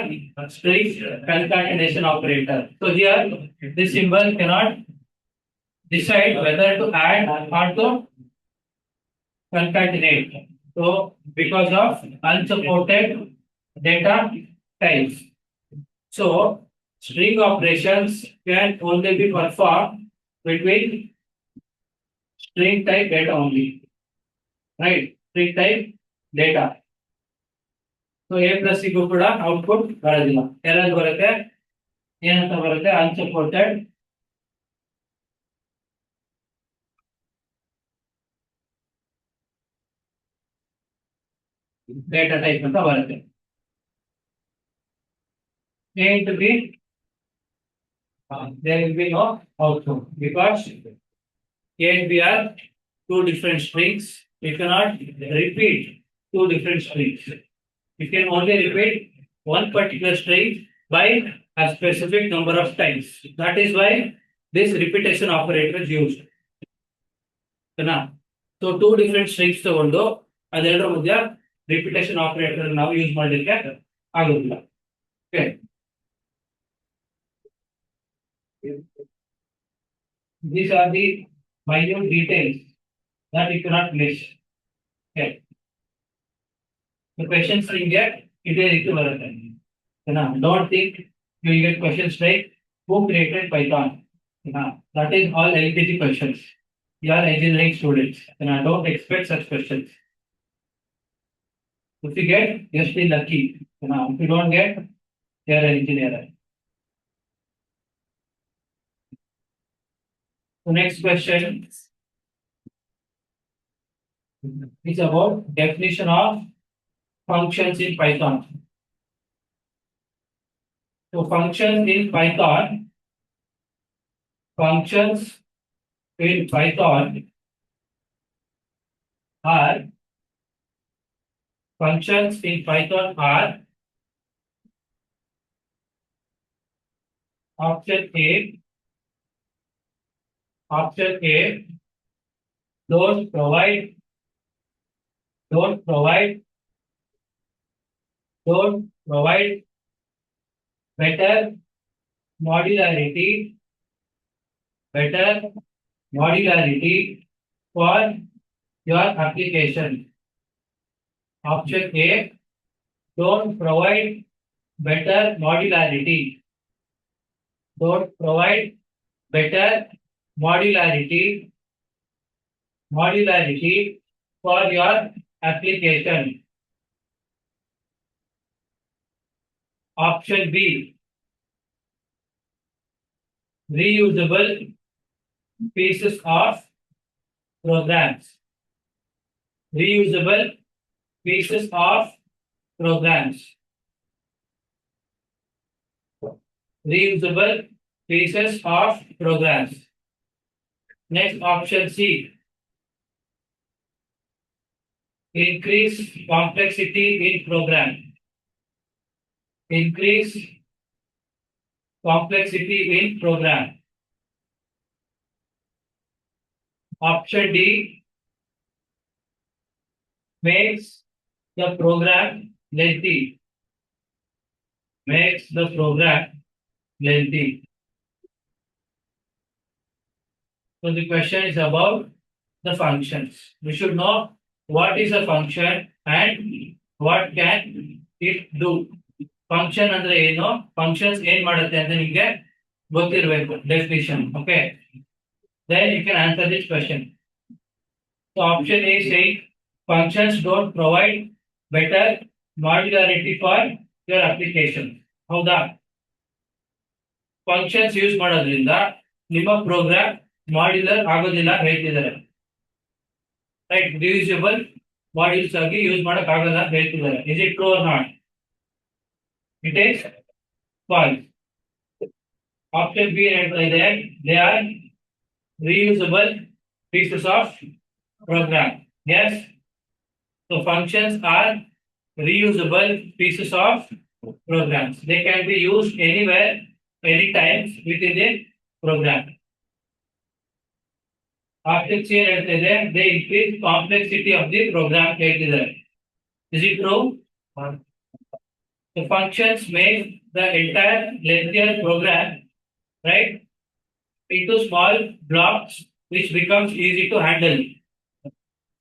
string concatenation operator. So here this symbol cannot decide whether to add or to concatenate. So because of unsupported data types. So string operations can only be performed between string type data only, right? String type data. So A plus C ಕೂಡ output ಬರೋದಿಲ್ಲ. Error ಬರುತ್ತೆ. ಏನಂತ ಬರುತ್ತೆ? Unsupported data type ಅಂತ ಬರುತ್ತೆ. A into B, there will be no output because A and B are two different strings. You cannot repeat two different strings. You can only repeat one particular string by a specific number of times. That is why this repetition operator is used. So two different strings ತಗೊಂಡು ಅದೆರಡರ ಮಧ್ಯ repetition operator ನಾವು use ಮಾಡಲಿಕ್ಕೆ ಆಗೋದಿಲ್ಲ. Okay, these are the minute details that you cannot miss. Okay, the questions you get ಇದೇ ರೀತಿ ಬರುತ್ತೆ. Don't think you will get questions like who created Python. That is all LKG questions. You are engineering students, and I don't expect such questions. If you get, you're still lucky. If you don't get, you're an engineer. The next question is about definition of functions in Python. So functions in Python are option A, don't provide better modularity for your application. Option A, don't provide better modularity for your application. Option B, reusable pieces of programs. Reusable pieces of programs. Reusable pieces of programs. Next, option C, increase complexity in program. Increase complexity in program. Option D, makes the program lengthy. Makes the program lengthy. So the question is about the functions. We should know what is a function and what can it do. Function ಅಂದ್ರೆ ಏನು, functions ಏನ್ ಮಾಡುತ್ತೆ ಅಂತ ನಿಮಗೆ ಗೊತ್ತಿರಬೇಕು, definition. Okay, then you can answer this question. So option A saying functions don't provide better modularity for your application. ಹೌದಾ? Functions use ಮಾಡೋದ್ರಿಂದ ನಿಮ್ಮ ಪ್ರೋಗ್ರಾಮ್ ಮಾಡ್ಯುಲರ್ ಆಗೋದಿಲ್ಲ ಹೇಳ್ತಿದ್ದಾರೆ. ರೈಟ್, ರಿಯೂಸಬಲ್ ಮಾಡ್ಯೂಲ್ಸ್ ಆಗಿ ಯೂಸ್ ಮಾಡಕ್ ಆಗಲ್ಲ ಹೇಳ್ತಿದ್ದಾರೆ. Is it true or not? It is false. Option B ಹೇಳ್ತಾ ಇದೆ, they are reusable pieces of program. Yes, so functions are reusable pieces of programs. They can be used anywhere, anytime within the program. Option C ಹೇಳ್ತಾ ಇದೆ, they increase complexity of the program ಹೇಳ್ತಿದ್ದಾರೆ. Is it true? The functions make the entire lengthier program, right, into small blocks which becomes easy to handle.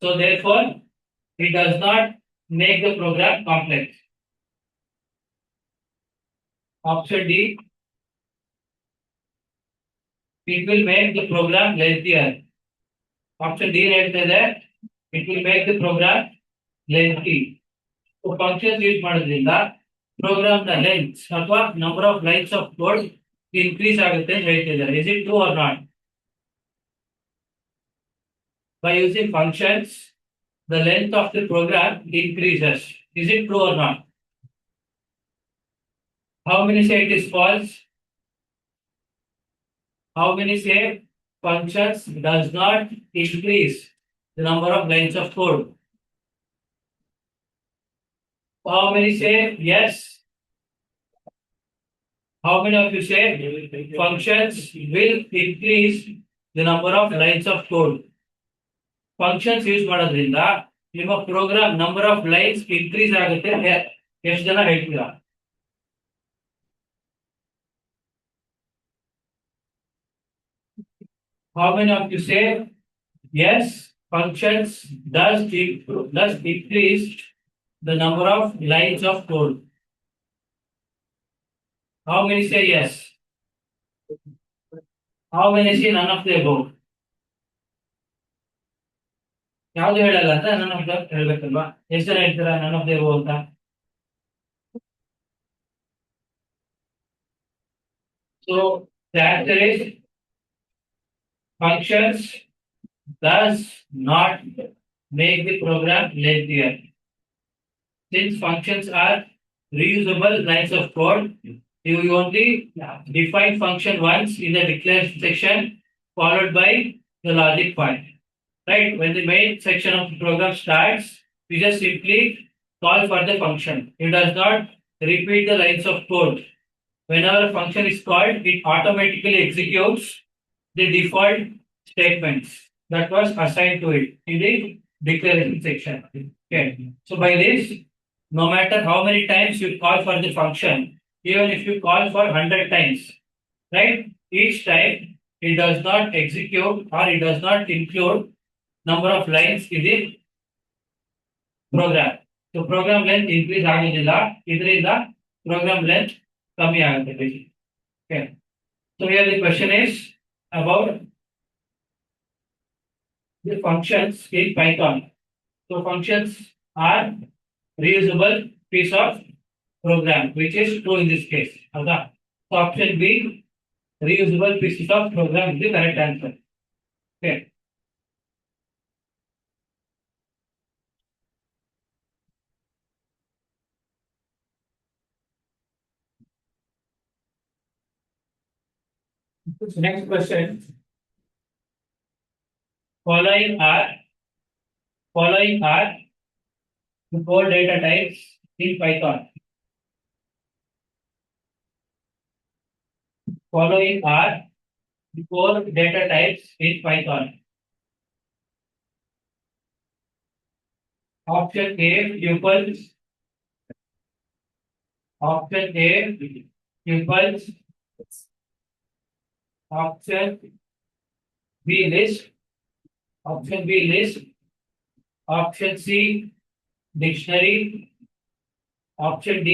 So therefore, it does not make the program complex. Option D, it will make the program lengthier. Option D ಹೇಳ್ತಾ ಇದೆ, it will make the program lengthy. So functions use ಮಾಡೋದ್ರಿಂದ program ನ length ಅಥವಾ number of lines of code increase ಆಗುತ್ತೆ ಅಂತ ಹೇಳ್ತಿದ್ದಾರೆ. Is it true or not? By using functions, the length of the program increases. Is it true or not? How many say it is false? How many say functions does not increase the number of lines of code? How many say yes? How many of you say functions will increase the number of lines of code? Functions use ಮಾಡೋದ್ರಿಂದ ನಿಮ್ಮ program number of lines increase ಆಗುತ್ತೆ. ಎಷ್ಟು ಜನ ಹೇಳ್ತೀರಾ? How many of you say yes, functions does increase the number of lines of code? How many say yes? How many say none of the above? ಯಾವ್ದು ಹೇಳಲ್ಲ ಅಂತ none of the ಹೇಳ್ಬೇಕಲ್ವಾ? ಎಷ್ಟು ಜನ ಹೇಳ್ತೀರಾ ನನ್ ಆಫ್ ದ above ಅಂತ? So the answer is functions does not make the program lengthier. Since functions are reusable lines of code, you only define function once in the declaration section, followed by the logic point. Right? When the main section of the program starts, you just simply call for the function. It does not repeat the lines of code. Whenever a function is called, it automatically executes the default statements that was assigned to it in the declaration section. Okay. So by this, no matter how many times you call for the function, even if you call for 100 times, right? Each time it does not execute or it does not include number of lines in the program. So program length increase ಆಗೋದಿಲ್ಲ, ಇದರಿಂದ program length ಕಮ್ಮಿ ಆಗುತ್ತೆ basically. Okay. So here the question is about the functions in Python. So functions are reusable piece of program, which is true in this case. Okay. So option B, reusable pieces of program is the correct answer. Okay. Next question. Following are the four data types in Python. Following are the four data types in Python. Option A, tuples. Option A, tuples. Option B, list. Option B, list. Option C, dictionary. Option D,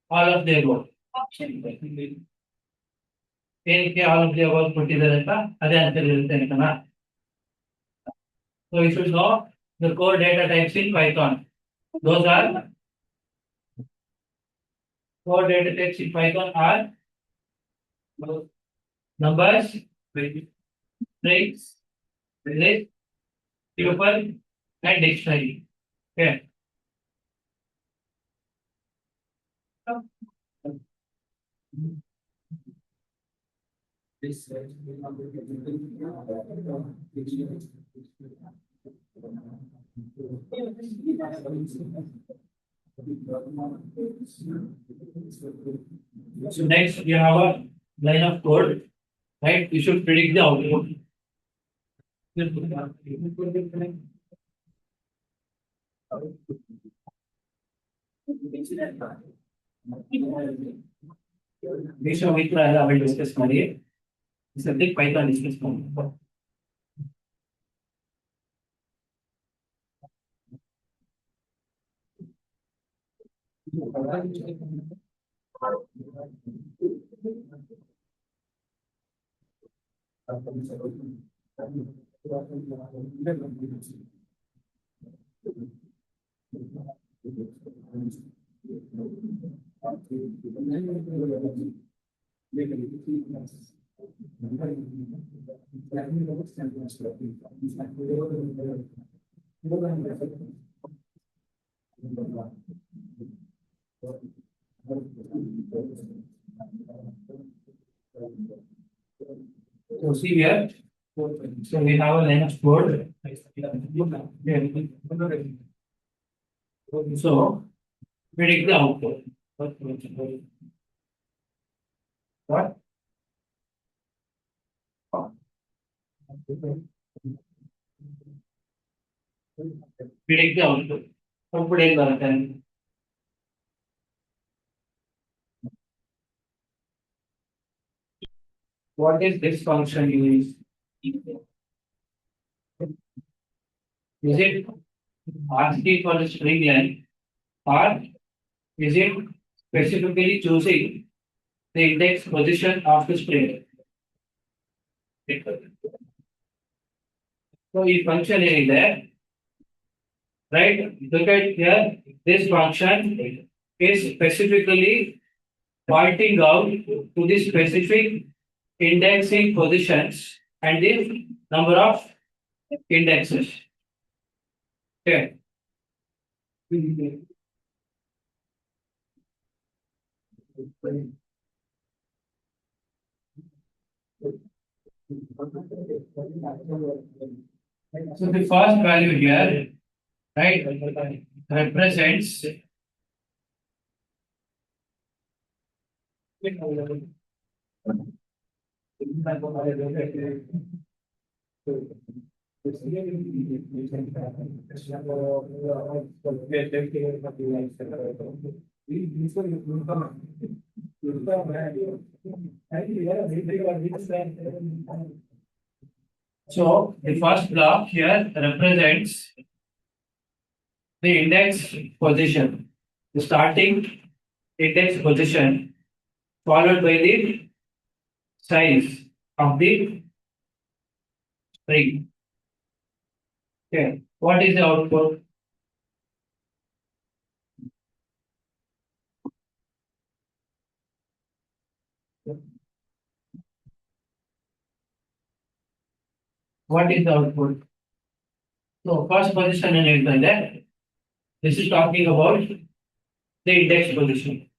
all of the above. Option B. ಏನಕ್ಕೆ all of the above ಕೊಟ್ಟಿದ್ದಾರೆ ಅಂತ ಅದೇ answer ಇರುತ್ತೆ ಅಂತನಾ? So you should know the core data types in Python. Those are core data types in Python are numbers, strings, list, tuple, and dictionary. Okay. So next you have a line of code, right? You should predict the output. ವಿಶ್ವಮಿತ್ರ ಎಲ್ಲ ಅವಳು discuss ಮಾಡಿ ಸದ್ಯಕ್ಕೆ Python discuss ಮಾಡಿ. So see here. So we have a line of code. So predict the output. What? Predict the output. Output is the what is this function used? Is it asking for the string length or is it specifically choosing the index position of the string? So this function is there, right? Look at here, this function is specifically pointing out to the specific indexing positions and the number of indexes. Okay. So the first value here, right, represents so the first block here represents the index position, the starting index position followed by the size of the string. Okay, what is the output? What is the output? So first position and that. This is talking about the index position.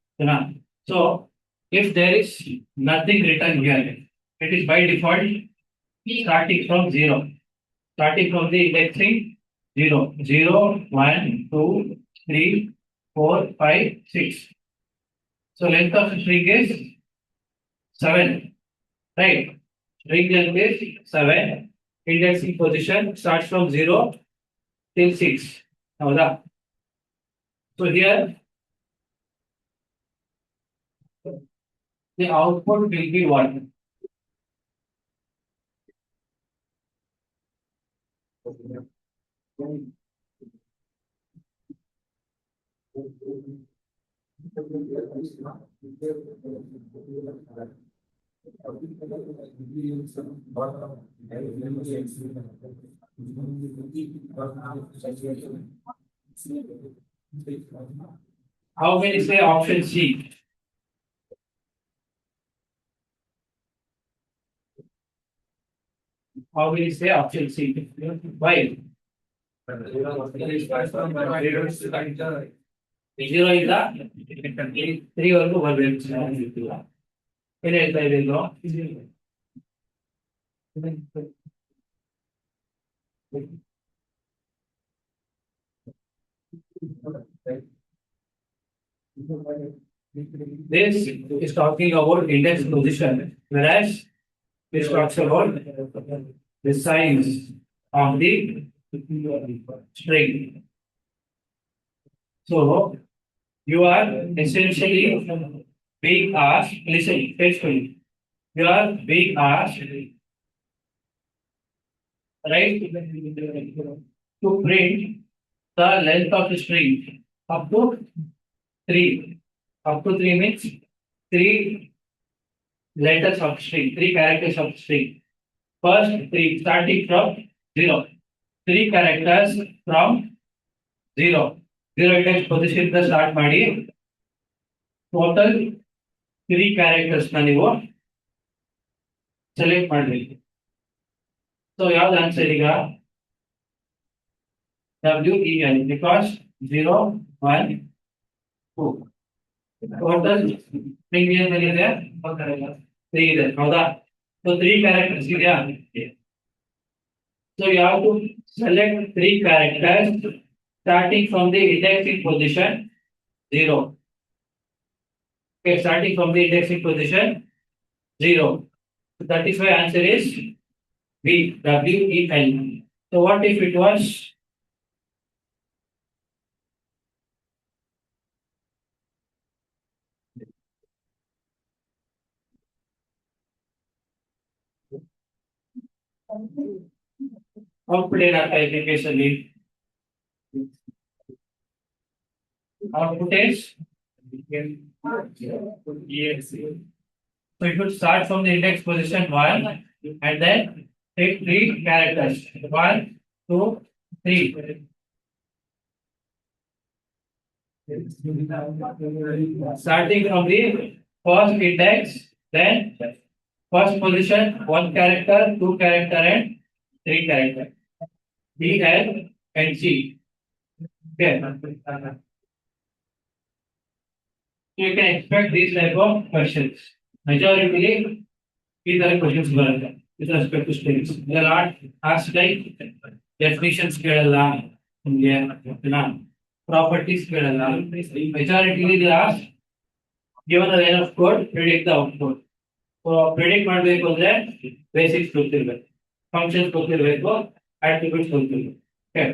So if there is nothing written here, it is by default starting from 0. Starting from the indexing 0, 0, 1, 2, 3, 4, 5, 6. So length of string is 7. Right? String length is 7. Indexing position starts from 0 till 6. Now so here the output will be what? How many say option C? How many say option C? Why? Zero is the 3 ವರ್ಗು ಬರಬೇಕು. ಏನು ಹೇಳ್ತಾ ಇದ್ದೀವಿ? This is talking about index position, whereas this talks about the size of the string. So you are essentially being asked, listen carefully, you are being asked, right, to print the length of the string up to 3. Up to 3 means 3 letters of string, 3 characters of string. First 3 starting from 0. 3 characters from 0. 0 index position the start ಮಾಡಿ total 3 characters ನ ನೀವು select ಮಾಡಬೇಕು. So ಯಾವ್ದು answer ಈಗ? WEL because 0, 1, 2. Total string is 3 ಇದೆ ಹೌದಾ? So 3 characters ಇದೆಯಾ? So you have to select 3 characters starting from the indexing position 0. Okay, starting from the indexing position 0. So that is why answer is B, WEL. So what if it was output ಏನಾಗ್ತಾ ಇದೆ ಈ ಕೇಸಲ್ಲಿ? Output is so it will start from the index position 1 and then take 3 characters 1, 2, 3. Starting from the first index, then first position 1 character, 2 character and 3 character. D, L and C. Okay. You can expect these type of questions. Majority these are questions with respect to strings. They are not asked like definitions ಕೇಳಲ್ಲ ನಿಮಗೆ properties ಕೇಳಲ್ಲ. Majority they ask given a line of code predict the output. So predict ಮಾಡಬೇಕು ಅಂದ್ರೆ basics ಗೊತ್ತಿರಬೇಕು, functions ಗೊತ್ತಿರಬೇಕು, attributes ಗೊತ್ತಿರಬೇಕು. Okay.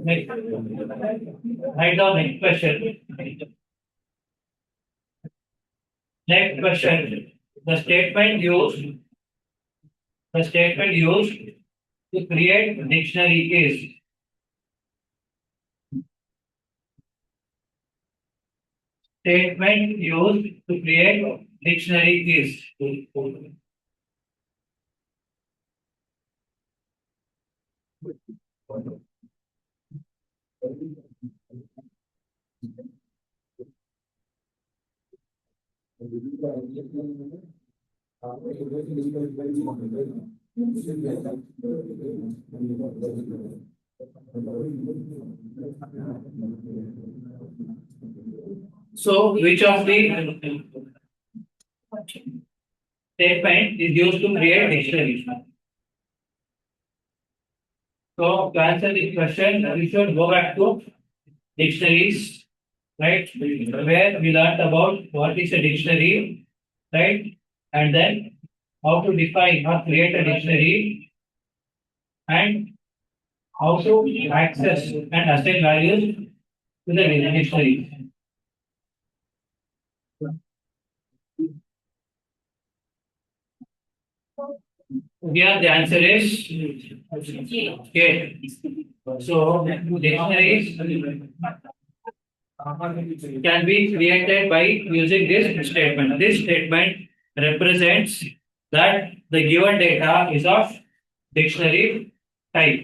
Next, write down next question. Next question. The statement used to create dictionary is statement used to create dictionary is so which of the statement is used to create dictionary? So to answer this question, we should go back to dictionaries, right? Where we learned about what is a dictionary, right? And then how to define or create a dictionary, and how to access and assign values to the dictionary. Here the answer is K. So dictionaries can be created by using this statement. This statement represents that the given data is of dictionary type.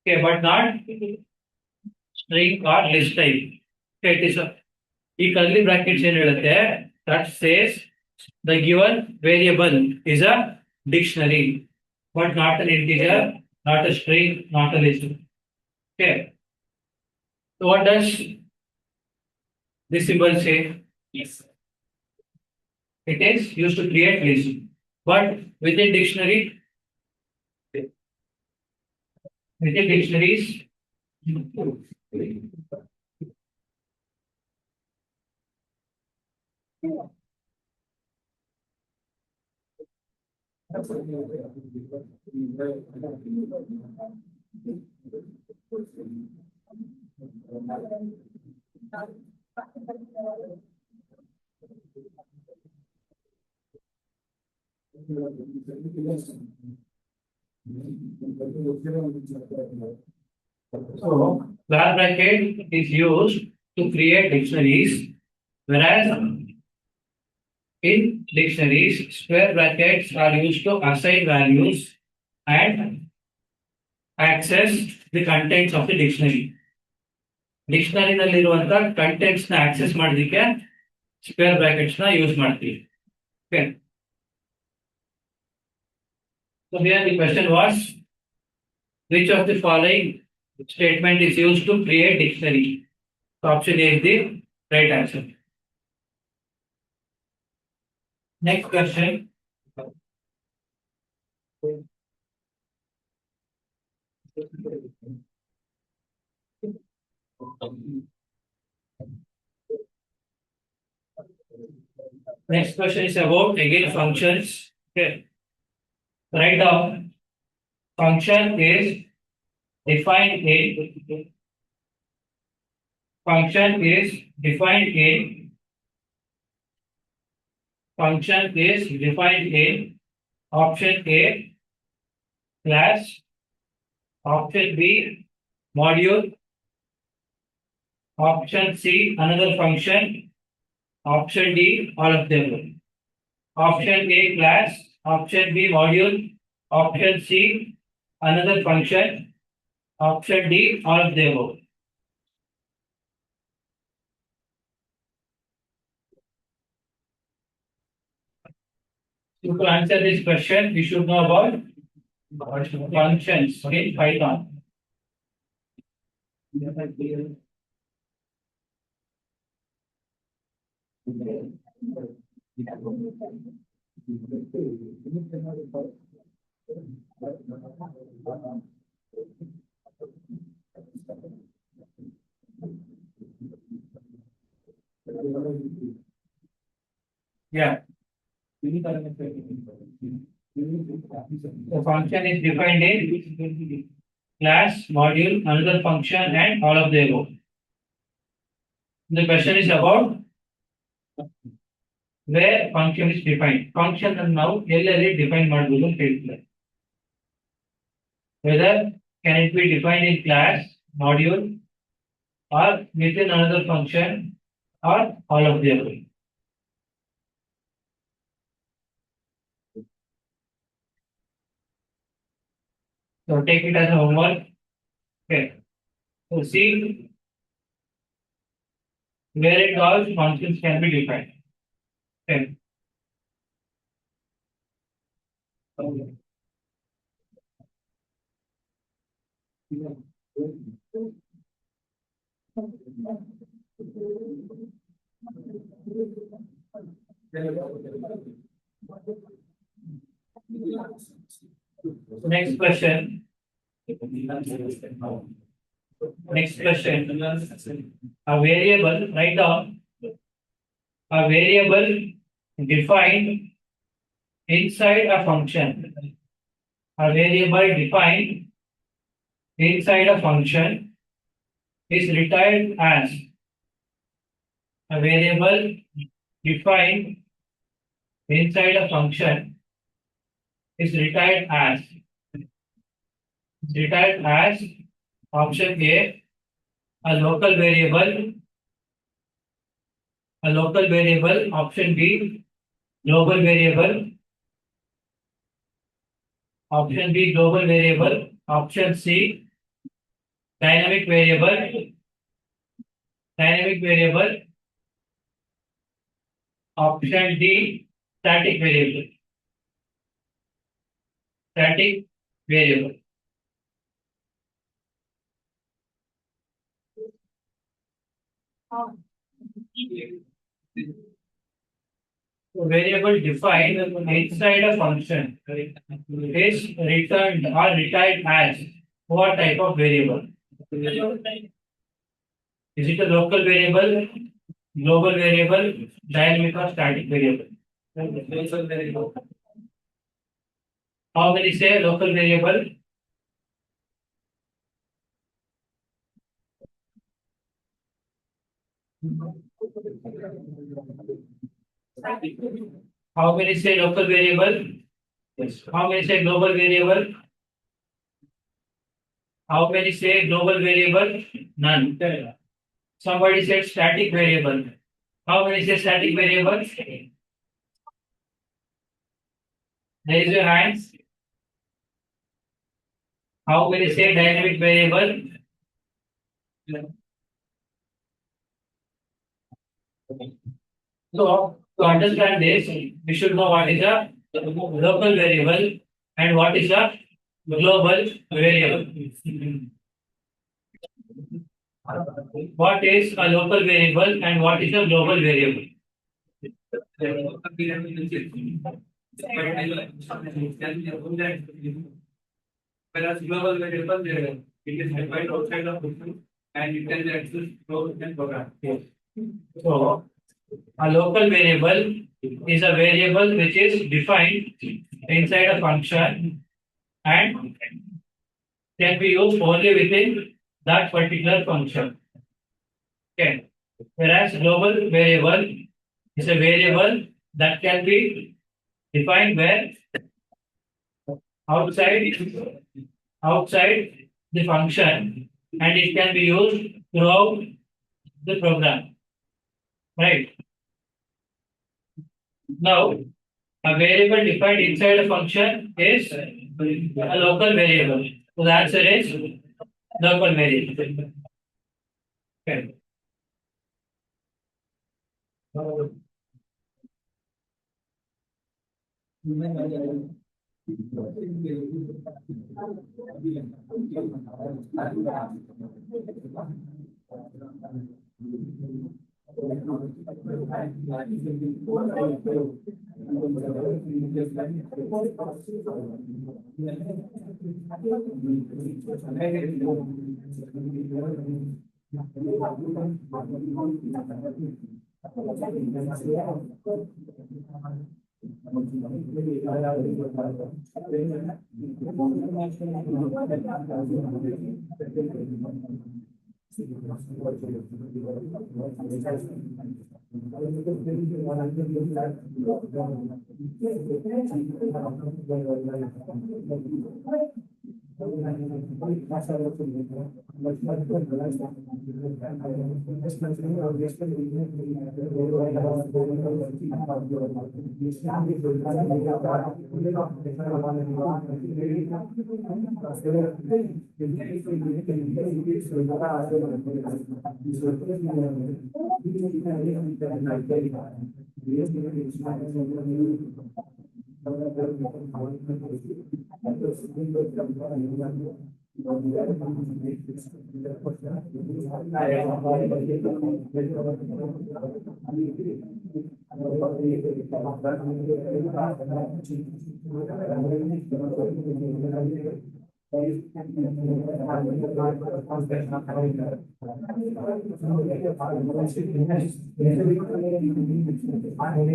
Okay, but not string or list type. Okay, it is a curly brackets in that says the given variable is a dictionary, but not an integer, not a string, not a list. Okay. So what does this symbol say? Yes. It is used to create list, but within dictionaries, So, square bracket is used to create dictionaries, whereas in dictionaries, square brackets are used to assign values and access the contents of the dictionary. ಡಿಕ್ಷನರಿನಲ್ಲಿರುವಂತ contents ನ access ಮಾಡೋದಕ್ಕೆ square brackets ನ use ಮಾಡ್ತೀವಿ. Okay. So here the question was, which of the following statement is used to create dictionary? So option A is the right answer. Next question. Next question is about again functions. Okay. Write down function is defined in function is defined in function is defined in option A class, option B module, option C another function, option D all of them. Option A class, option B module, option C another function, option D all of the above. To answer this question, we should know about functions in Python. Yeah. The function is defined in class, module, another function, and all of the above. The question is about where function is defined. Function and now ಎಲ್ಲೆಲ್ಲಿ define ಮಾಡಬಹುದು ಅಂತ ಹೇಳ್ತಾರೆ. Whether can it be defined in class, module, or within another function, or all of the above. So take it as a homework. Okay. So see where it all functions can be defined. Okay. Next question. Next question. A variable, write down a variable defined inside a function. A variable defined inside a function is written as a variable defined inside a function is written as option A local variable, option B global variable, option B global variable, option C dynamic variable, option D static variable. Variable defined inside a function is returned or retired as what type of variable? Is it a local variable, global variable, dynamic or static variable? How many say local variable? How many say local variable? Yes. How many say global variable? How many say global variable? None. Somebody said static variable. How many say static variable? Raise your hands. How many say dynamic variable? So, to understand this, we should know what is a local variable and what is a global variable. What is a local variable and what is a global variable? Whereas global variable, it is defined outside of system and it can be accessed through and program. So, a local variable is a variable which is defined inside a function and can be used only within that particular function. Okay. Whereas global variable is a variable that can be defined where outside the function and it can be used throughout the program. Right. Now, a variable defined inside a function is a local variable. So the answer is local variable. Okay. We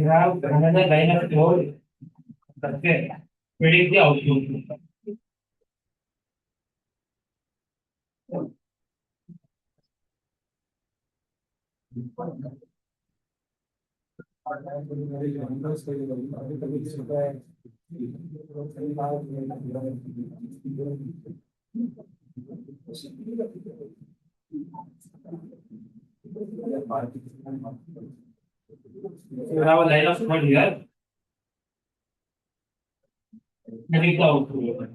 have another line of code. Okay. Predict the output. You have a line of code here. Predict the output.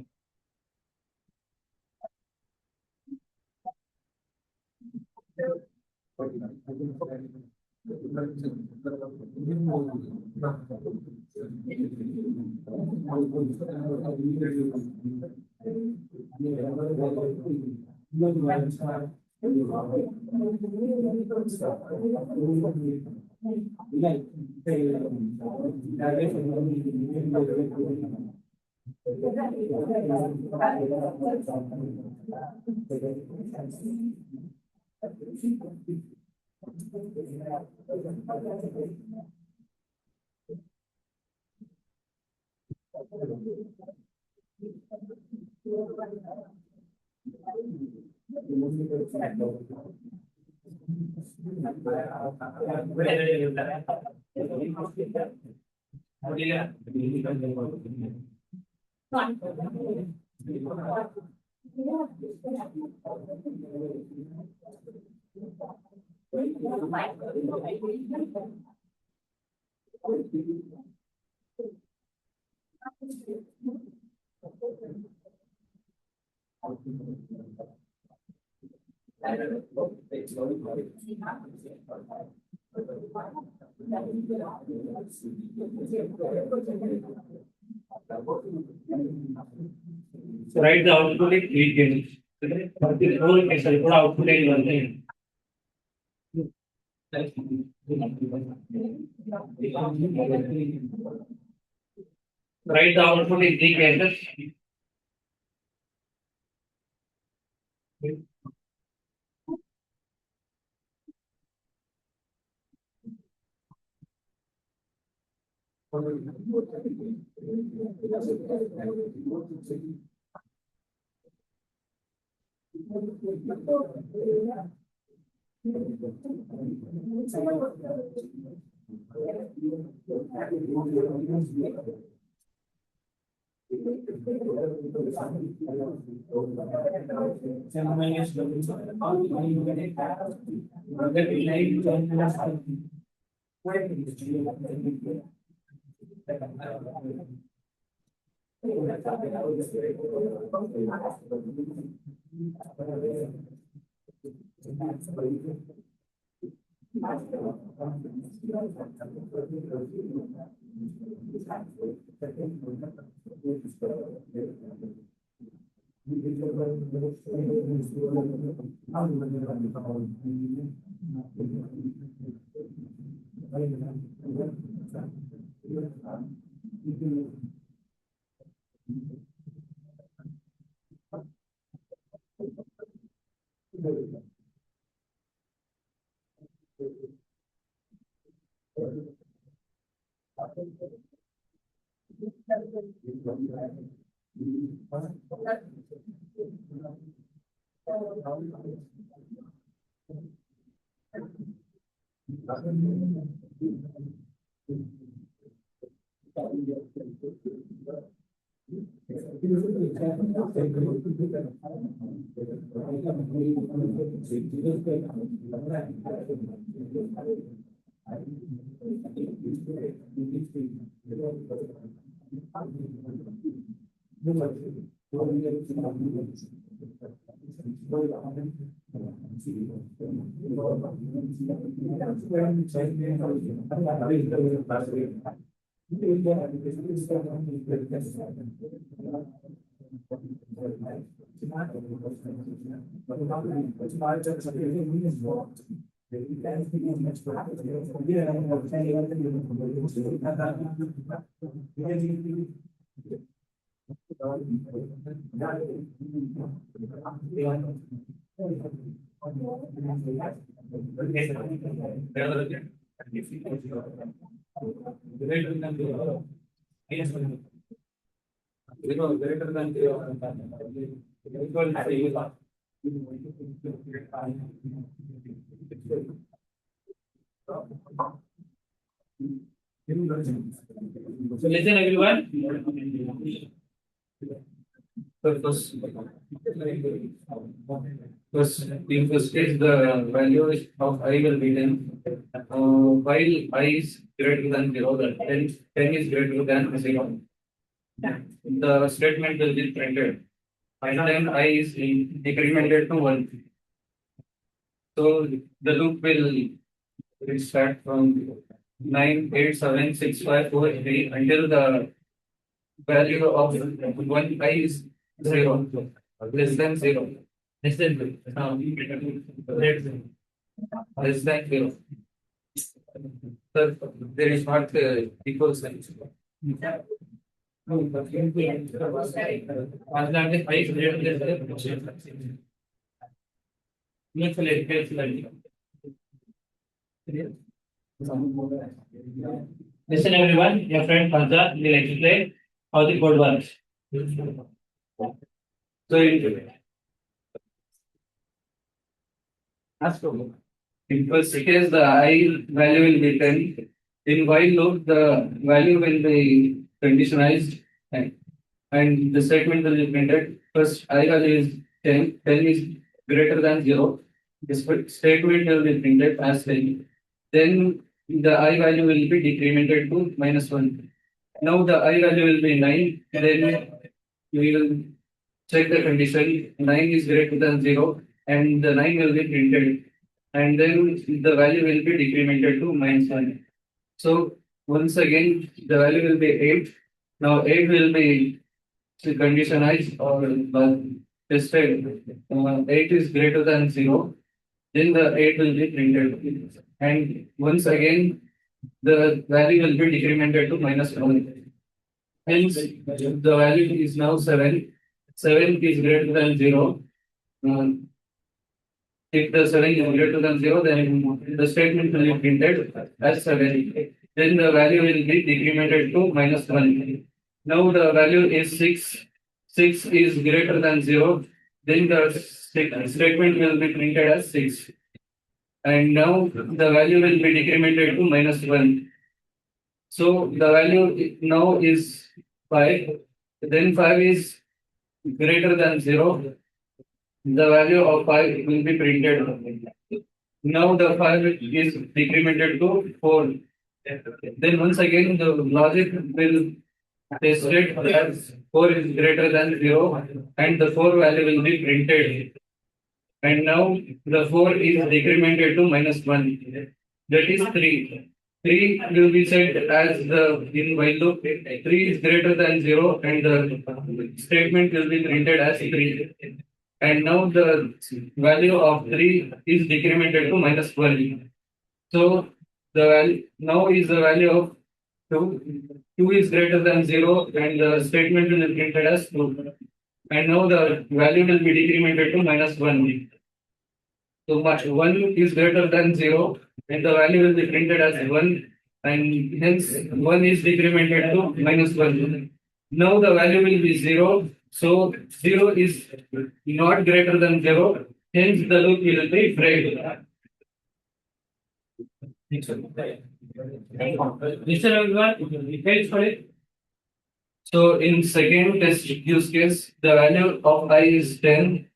So write the output in 3 cases. But this whole case, I put output in 1 thing. Write the output in 3 cases. So listen everyone. In first case, the value of I will be 10. While I is greater than 0, then 10 is greater than 0. The statement will be printed. And then I is incremented to 1. So the loop will start from 9, 8, 7, 6, 5, 4, 3 until the value of 1 I is 0, less than 0. Less than 2. Less than 0. So there is not equal sign. Listen everyone, your friend Fazza will explain how the code works. So ask for In first case, the I value will be 10. In while loop, the value will be conditionalized and the statement will be printed. First, I value is 10. 10 is greater than 0. This statement will be printed as 10. Then the I value will be decremented to -1. Now the I value will be 9. Then we will check the condition. 9 is greater than 0 and the 9 will be printed. And then the value will be decremented to -1. So once again, the value will be 8. Now 8 will be conditionalized or tested. 8 is greater than 0. Then the 8 will be printed. And once again, the value will be decremented to -1. Hence, the value is now 7. 7 is greater than 0. If the 7 is greater than 0, then the statement will be printed as 7. Then the value will be decremented to -1. Now the value is 6. 6 is greater than 0. Then the statement will be printed as 6. And now the value will be decremented to -1. So the value now is 5. Then 5 is greater than 0. The value of 5 will be printed. Now the 5 is decremented to 4. Then once again the logic will test it as 4 is greater than 0 and the 4 value will be printed. And now the 4 is decremented to -1. That is 3. 3 will be set as the in while loop. 3 is greater than 0 and the statement will be printed as 3. And now the value of 3 is decremented to -1. So the value now is the value of 2. 2 is greater than 0 and the statement will be printed as 2. And now the value will be decremented to -1. So 1 is greater than 0 and the value will be printed as 1 and hence 1 is decremented to -1. Now the value will be 0. So 0 is not greater than 0, hence the loop will be break. Listen everyone, details for it. So in second test use case, the value of I is 10.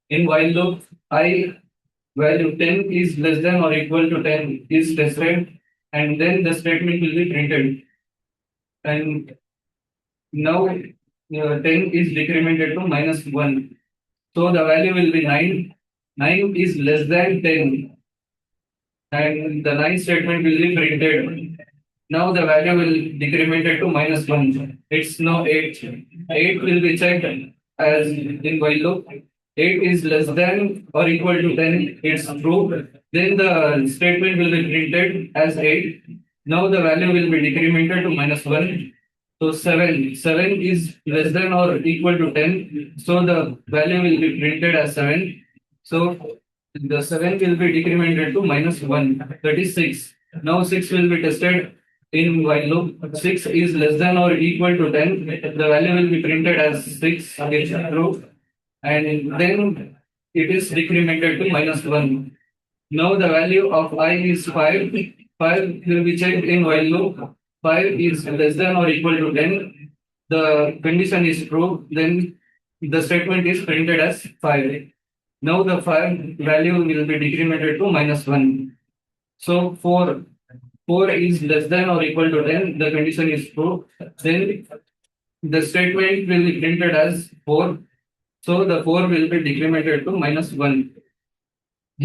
In while loop, I value 10 is less than or equal to 10 is tested and then the statement will be printed. And now 10 is decremented to -1. So the value will be 9. 9 is less than 10 and the 9 statement will be printed. Now the value will decremented to -1. It's now 8. 8 will be checked as in while loop. 8 is less than or equal to 10. It's true. Then the statement will be printed as 8. Now the value will be decremented to -1. So 7. 7 is less than or equal to 10. So the value will be printed as 7. So the 7 will be decremented to -1. That is 6. Now 6 will be tested in while loop. 6 is less than or equal to 10. The value will be printed as 6. It's true. And then it is decremented to -1. Now the value of I is 5. 5 will be checked in while loop. 5 is less than or equal to 10. The condition is true. Then the statement is printed as 5. Now the 5 value will be decremented to -1. So 4. 4 is less than or equal to 10. The condition is true. Then the statement will be printed as 4. So the 4 will be decremented to -1.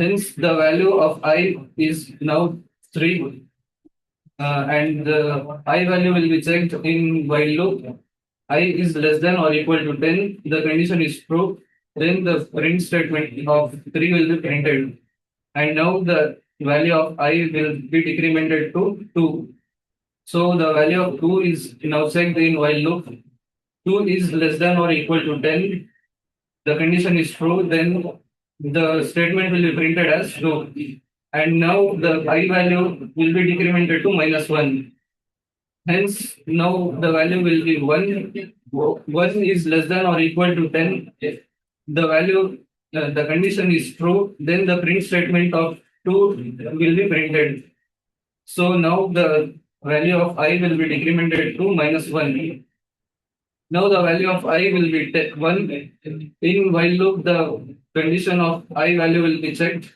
Hence the value of I is now 3. And the I value will be checked in while loop. I is less than or equal to 10. The condition is true. Then the print statement of 3 will be printed. And now the value of I will be decremented to 2. So the value of 2 is now checked in while loop. 2 is less than or equal to 10. The condition is true. Then the statement will be printed as 2. And now the I value will be decremented to -1. Hence, now the value will be 1. 1 is less than or equal to 10. The value, the condition is true. Then the print statement of 2 will be printed. So now the value of I will be decremented to minus 1. Now the value of I will be 1. In while loop, the condition of I value will be checked.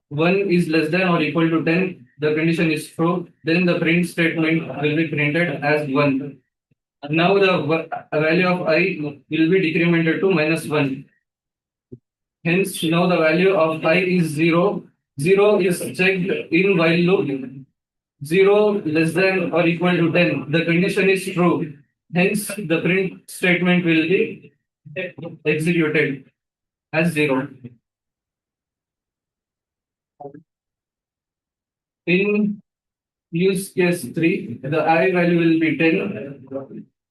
1 is less than or equal to 10. The condition is true. Then the print statement will be printed as 1. Now the value of I will be decremented to minus 1. Hence, now the value of I is 0. 0 is checked in while loop. 0 less than or equal to 10. The condition is true. Hence, the print statement will be executed as 0. In use case 3, the I value will be 10.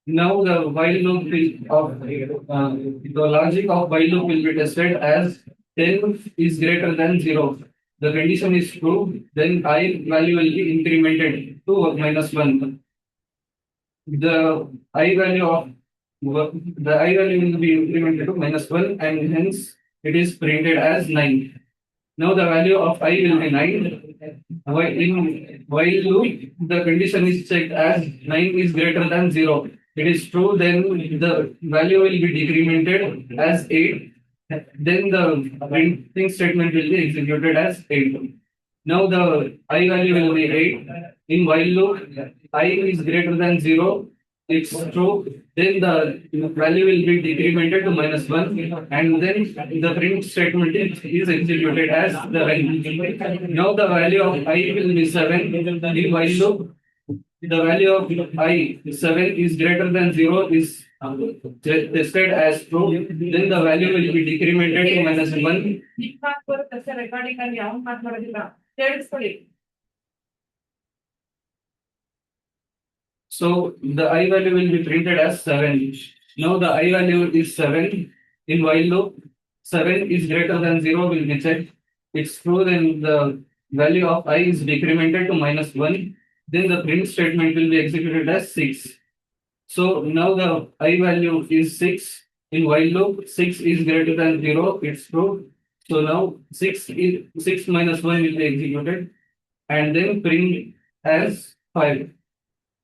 Now the while loop of the logic of while loop will be tested as 10 is greater than 0. The condition is true, then I value will be incremented to minus 1. The I value will be incremented to minus 1 and hence it is printed as 9. Now the value of I will be 9. In while loop, the condition is checked as 9 is greater than 0. It is true, then the value will be decremented as 8. Then the printing statement will be executed as 8. Now the I value will be 8. In while loop, I is greater than 0. It's true. Then the value will be decremented to minus 1. And then the print statement is executed as the value. Now the value of I will be 7. In while loop, the value of I 7 is greater than 0 is tested as true. Then the value will be decremented to minus 1. So the I value will be printed as 7. Now the I value is 7. In while loop, 7 is greater than 0 will be checked. It's true, then the value of I is decremented to minus 1. Then the print statement will be executed as 6. So now the I value is 6. In while loop, 6 is greater than 0. It's true. So now 6 minus 1 will be executed and then print as 5.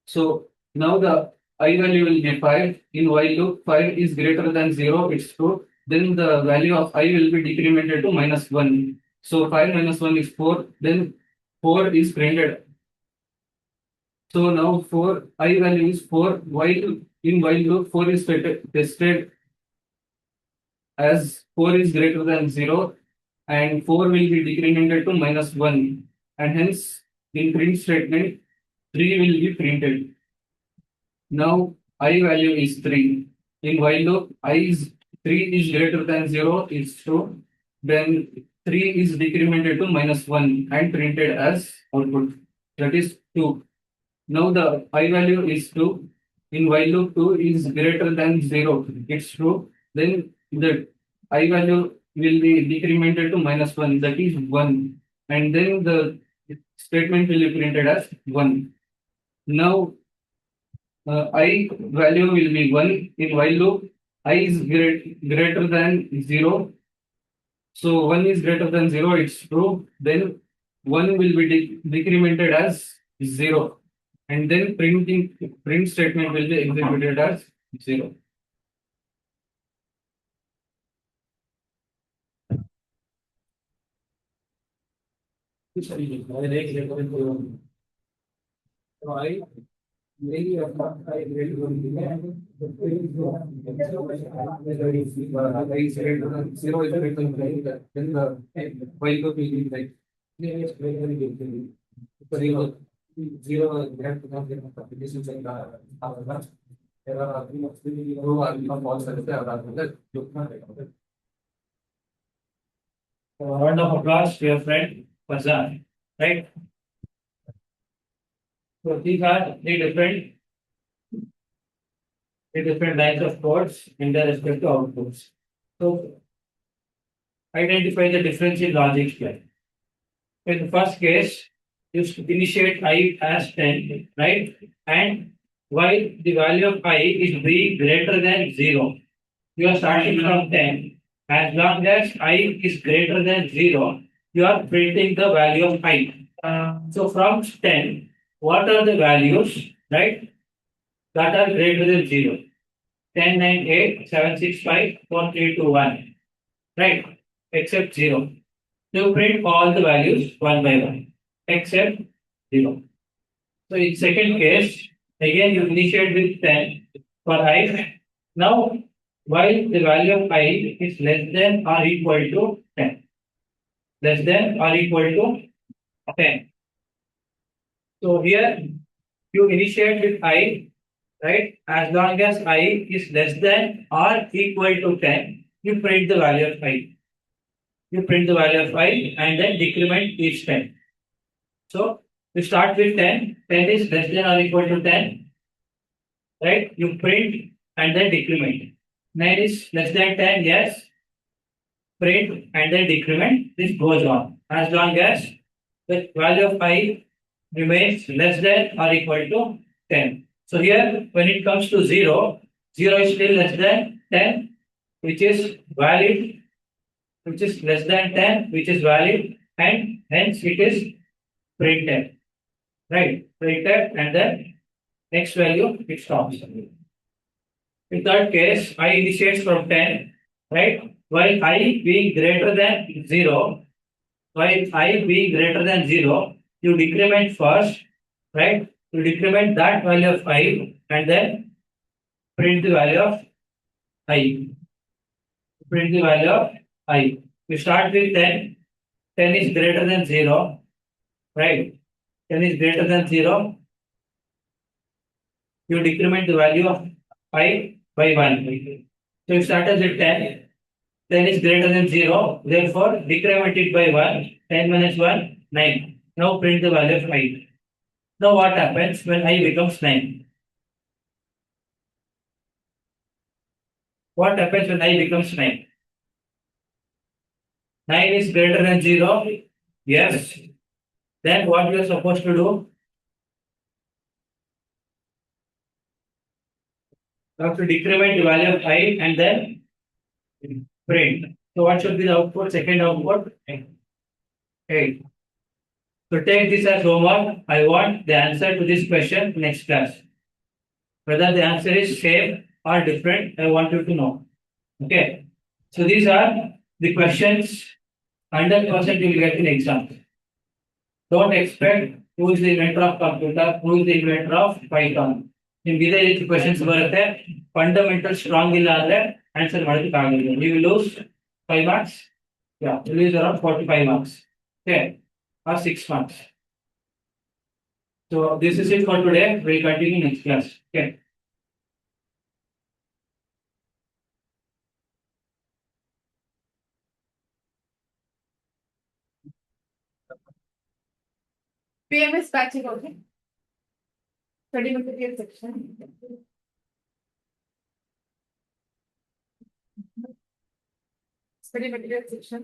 So now the I value will be 5. In while loop, 5 is greater than 0. It's true. Then the value of I will be decremented to minus 1. So 5 minus 1 is 4. Then 4 is printed. So now I value is 4. In while loop, 4 is tested as 4 is greater than 0. And 4 will be decremented to minus 1. And hence, in print statement, 3 will be printed. Now I value is 3. In while loop, 3 is greater than 0 is true. Then 3 is decremented to minus 1 and printed as output. That is 2. Now the I value is 2. In while loop, 2 is greater than 0. It's true. Then the I value will be decremented to minus 1. That is 1. And then the statement will be printed as 1. Now I value will be 1. In while loop, I is greater than 0. So 1 is greater than 0. It's true. Then 1 will be decremented as 0. And then print statement will be executed as 0. Zero, we have to not get applications like that. There are who are false and A round of applause to your friend Fazan. Right? So these are three different lines of codes in their respective outputs. So identify the difference in logic here. In the first case, you initiate I as 10, right? And while the value of I is b greater than 0, you are starting from 10. As long as I is greater than 0, you are printing the value of I. So from 10, what are the values, right, that are greater than 0? 10, 9, 8, 7, 6, 5, 4, 3, 2, 1, right? Except 0. You print all the values one by one, except 0. So in second case, again you initiate with 10 for I. Now, while the value of I is less than or equal to 10, less than or equal to 10. So here you initiate with I, right? As long as I is less than or equal to 10, you print the value of I. You print the value of I and then decrement each 10. So you start with 10, 10 is less than or equal to 10, right? You print and then decrement. 9 is less than 10, yes. Print and then decrement. This goes on as long as the value of I remains less than or equal to 10. So here, when it comes to 0, 0 is still less than 10, which is valid, which is less than 10, which is valid, and hence it is printed. Right? Printed, and then next value it stops. In that case, I initiates from 10, right? While I being greater than 0, while I being greater than 0, you decrement first, right? You decrement that value of I and then print the value of I. Print the value of I. You start with 10. 10 is greater than 0, right? 10 is greater than 0. You decrement the value of I by 1. So you started with 10. 10 is greater than 0. Therefore, decrement it by 1. 10 minus 1, 9. Now print the value of I. Now what happens when I becomes 9? What happens when I becomes 9? 9 is greater than 0. Yes. Then what you are supposed to do? You have to decrement the value of I and then print. So what should be the output? Second output? 8. So take this as homework. I want the answer to this question next class. Whether the answer is same or different, I want you to know. Okay. So these are the questions 100% you will get in exam. Don't expect who is the inventor of computer, who is the inventor of Python. ನಿಮ್ಗೆ ರೀತಿ questions ಬರುತ್ತೆ fundamental strong ಇಲ್ಲ ಅಂದ್ರೆ answer ಮಾಡೋದಕ್ಕೆ ಆಗಲ್ಲ. You will lose 5 marks. Yeah, you lose around 45 marks. Okay, or 6 marks. So this is it for today. We'll continue next class. Okay. PMS batching, okay. Study material section. Study material section.